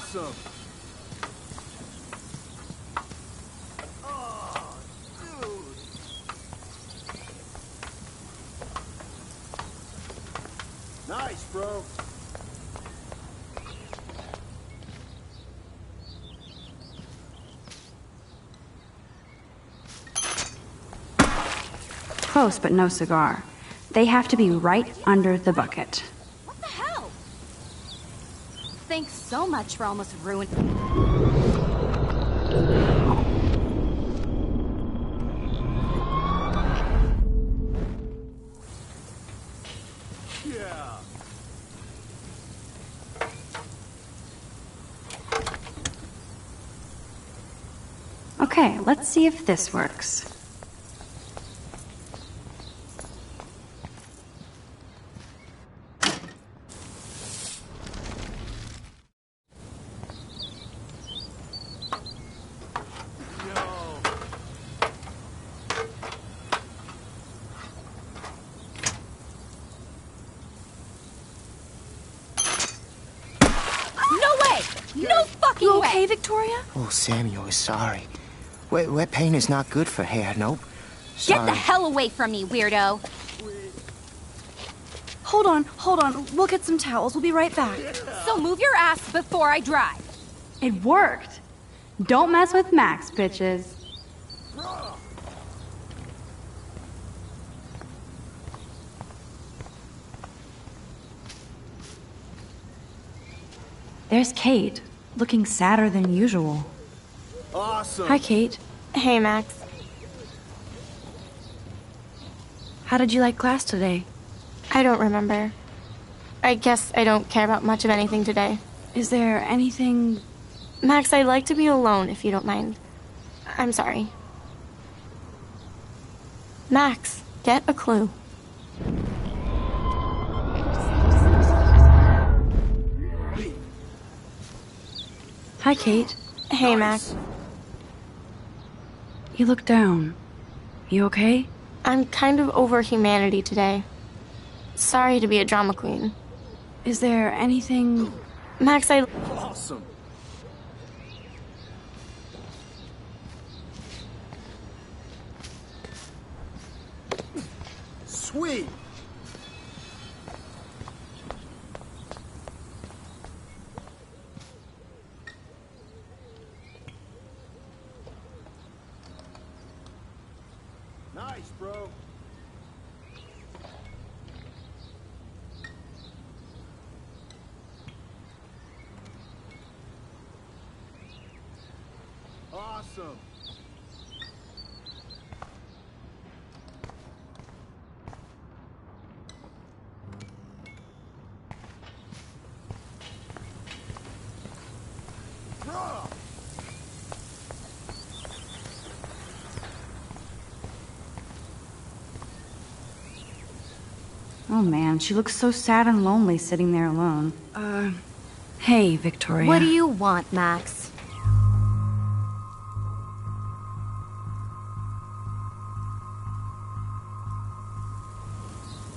Awesome. Oh, dude. Nice, bro. Close, but no cigar. They have to be right under the bucket. What the hell? Thanks so much for almost ruining. Yeah. Okay, let's see if this works. You okay, Victoria? Oh, Samuel is sorry. Wet paint is not good for hair, nope. Get the hell away from me, weirdo! Hold on. We'll get some towels. We'll be right back. So move your ass before I drive. It worked. Don't mess with Max, bitches. There's Kate, looking sadder than usual. Awesome. Hi, Kate. Hey, Max. How did you like class today? I don't remember. I guess I don't care about much of anything today. Is there anything... Max, I'd like to be alone, if you don't mind. I'm sorry. Max, get a clue. Hi, Kate. Hey, Max. You look down. You okay? I'm kind of over humanity today. Sorry to be a drama queen. Is there anything... Max, Awesome. Sweet. Nice, bro. Awesome. Bruh. Oh man, she looks so sad and lonely sitting there alone. Hey, Victoria. What do you want, Max?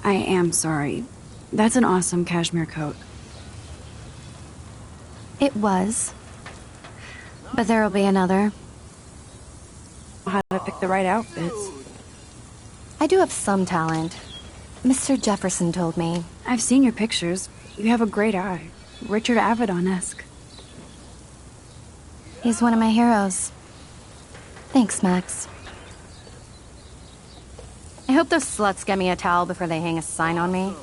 I am sorry. That's an awesome cashmere coat. It was. But there'll be another. How to pick the right outfits. I do have some talent. Mr. Jefferson told me. I've seen your pictures. You have a great eye. Richard Avedon-esque. He's one of my heroes. Thanks, Max. I hope those sluts get me a towel before they hang a sign on me.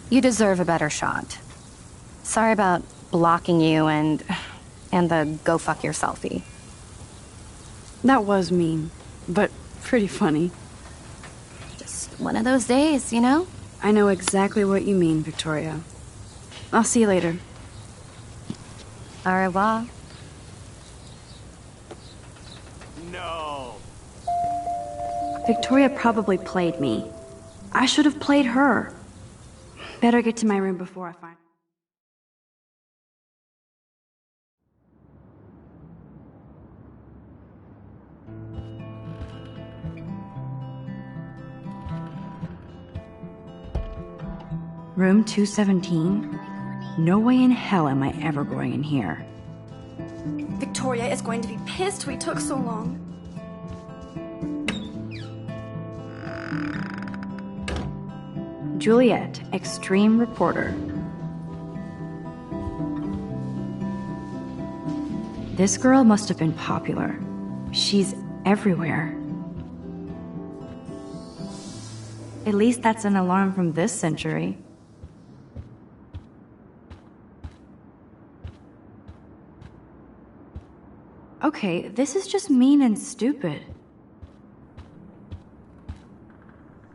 You deserve a better shot. Sorry about blocking you and the go fuck your selfie. That was mean, but pretty funny. Just one of those days, you know? I know exactly what you mean, Victoria. I'll see you later. Au revoir. No. Victoria probably played me. I should have played her. Better get to my room before I find... Room 217? No way in hell am I ever going in here. Victoria is going to be pissed we took so long. Juliet, extreme reporter. This girl must have been popular. She's everywhere. At least that's an alarm from this century. Okay, this is just mean and stupid.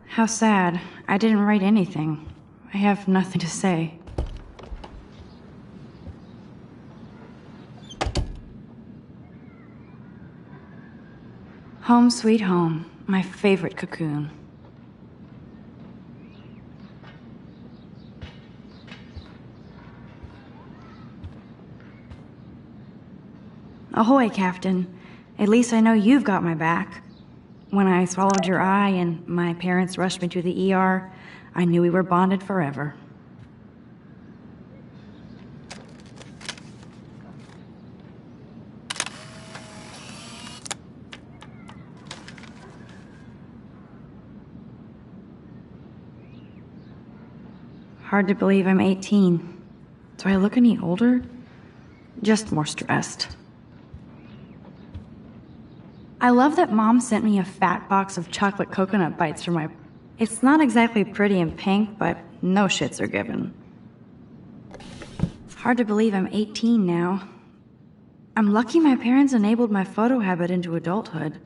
How sad. I didn't write anything. I have nothing to say. Home sweet home, my favorite cocoon. Ahoy, Captain. At least I know you've got my back. When I swallowed your eye and my parents rushed me to the ER, I knew we were bonded forever. Hard to believe I'm 18. Do I look any older? Just more stressed. I love that Mom sent me a fat box of chocolate coconut bites for my... It's not exactly pretty and pink, but no shits are given. Hard to believe I'm 18 now. I'm lucky my parents enabled my photo habit into adulthood.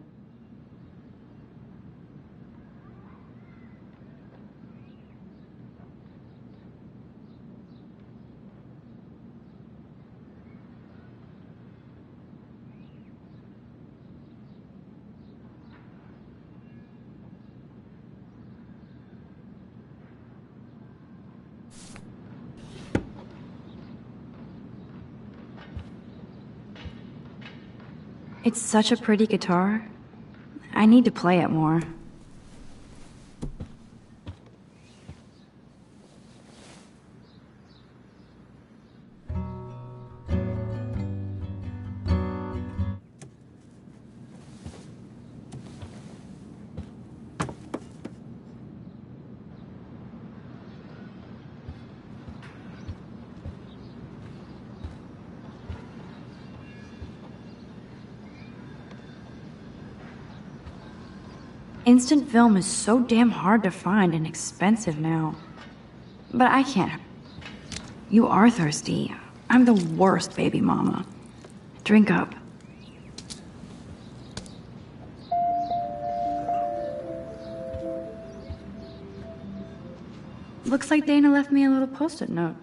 It's such a pretty guitar. I need to play it more. Instant film is so damn hard to find and expensive now. But I can't. You are thirsty. I'm the worst baby mama. Drink up. Looks like Dana left me a little post-it note.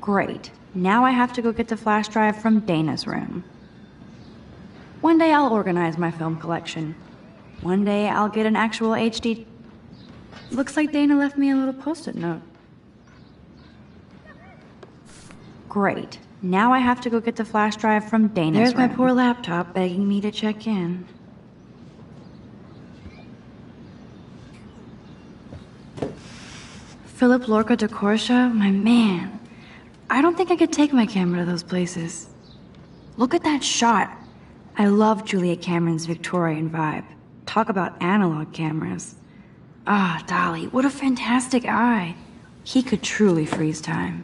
Great. Now I have to go get the flash drive from Dana's room. One day I'll organize my film collection. One day I'll get an actual HD... Looks like Dana left me a little post-it note. Great. Now I have to go get the flash drive from Dana's room. There's my poor laptop begging me to check in. Philip Lorca de Corsia, my man. I don't think I could take my camera to those places. Look at that shot. I love Julia Cameron's Victorian vibe. Talk about analog cameras. Ah, Dolly, what a fantastic eye. He could truly freeze time.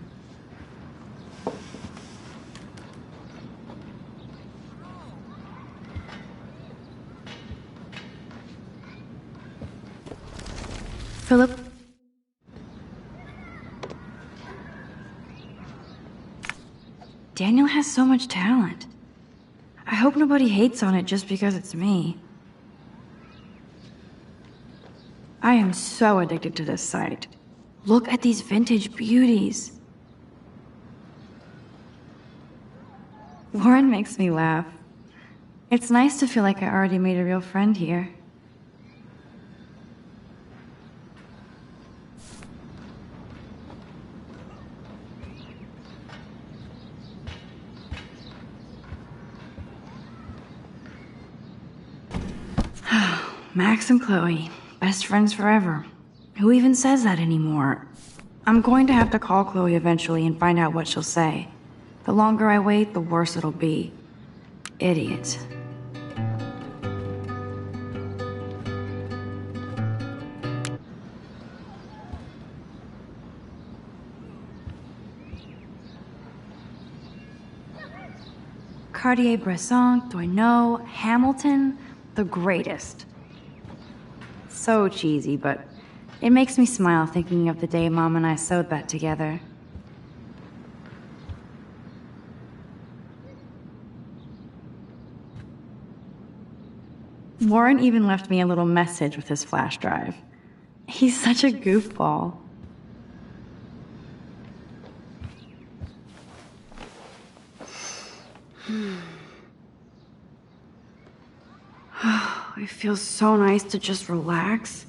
Philip... Daniel has so much talent. I hope nobody hates on it just because it's me. I am so addicted to this site. Look at these vintage beauties. Warren makes me laugh. It's nice to feel like I already made a real friend here. Max and Chloe, best friends forever. Who even says that anymore? I'm going to have to call Chloe eventually and find out what she'll say. The longer I wait, the worse it'll be. Idiot. Cartier-Bresson, Doisneau, Hamilton, the greatest. So cheesy, but it makes me smile thinking of the day Mom and I sewed that together. Warren even left me a little message with his flash drive. He's such a goofball. It feels so nice to just relax.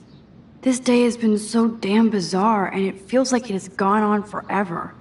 This day has been so damn bizarre, and it feels like it has gone on forever.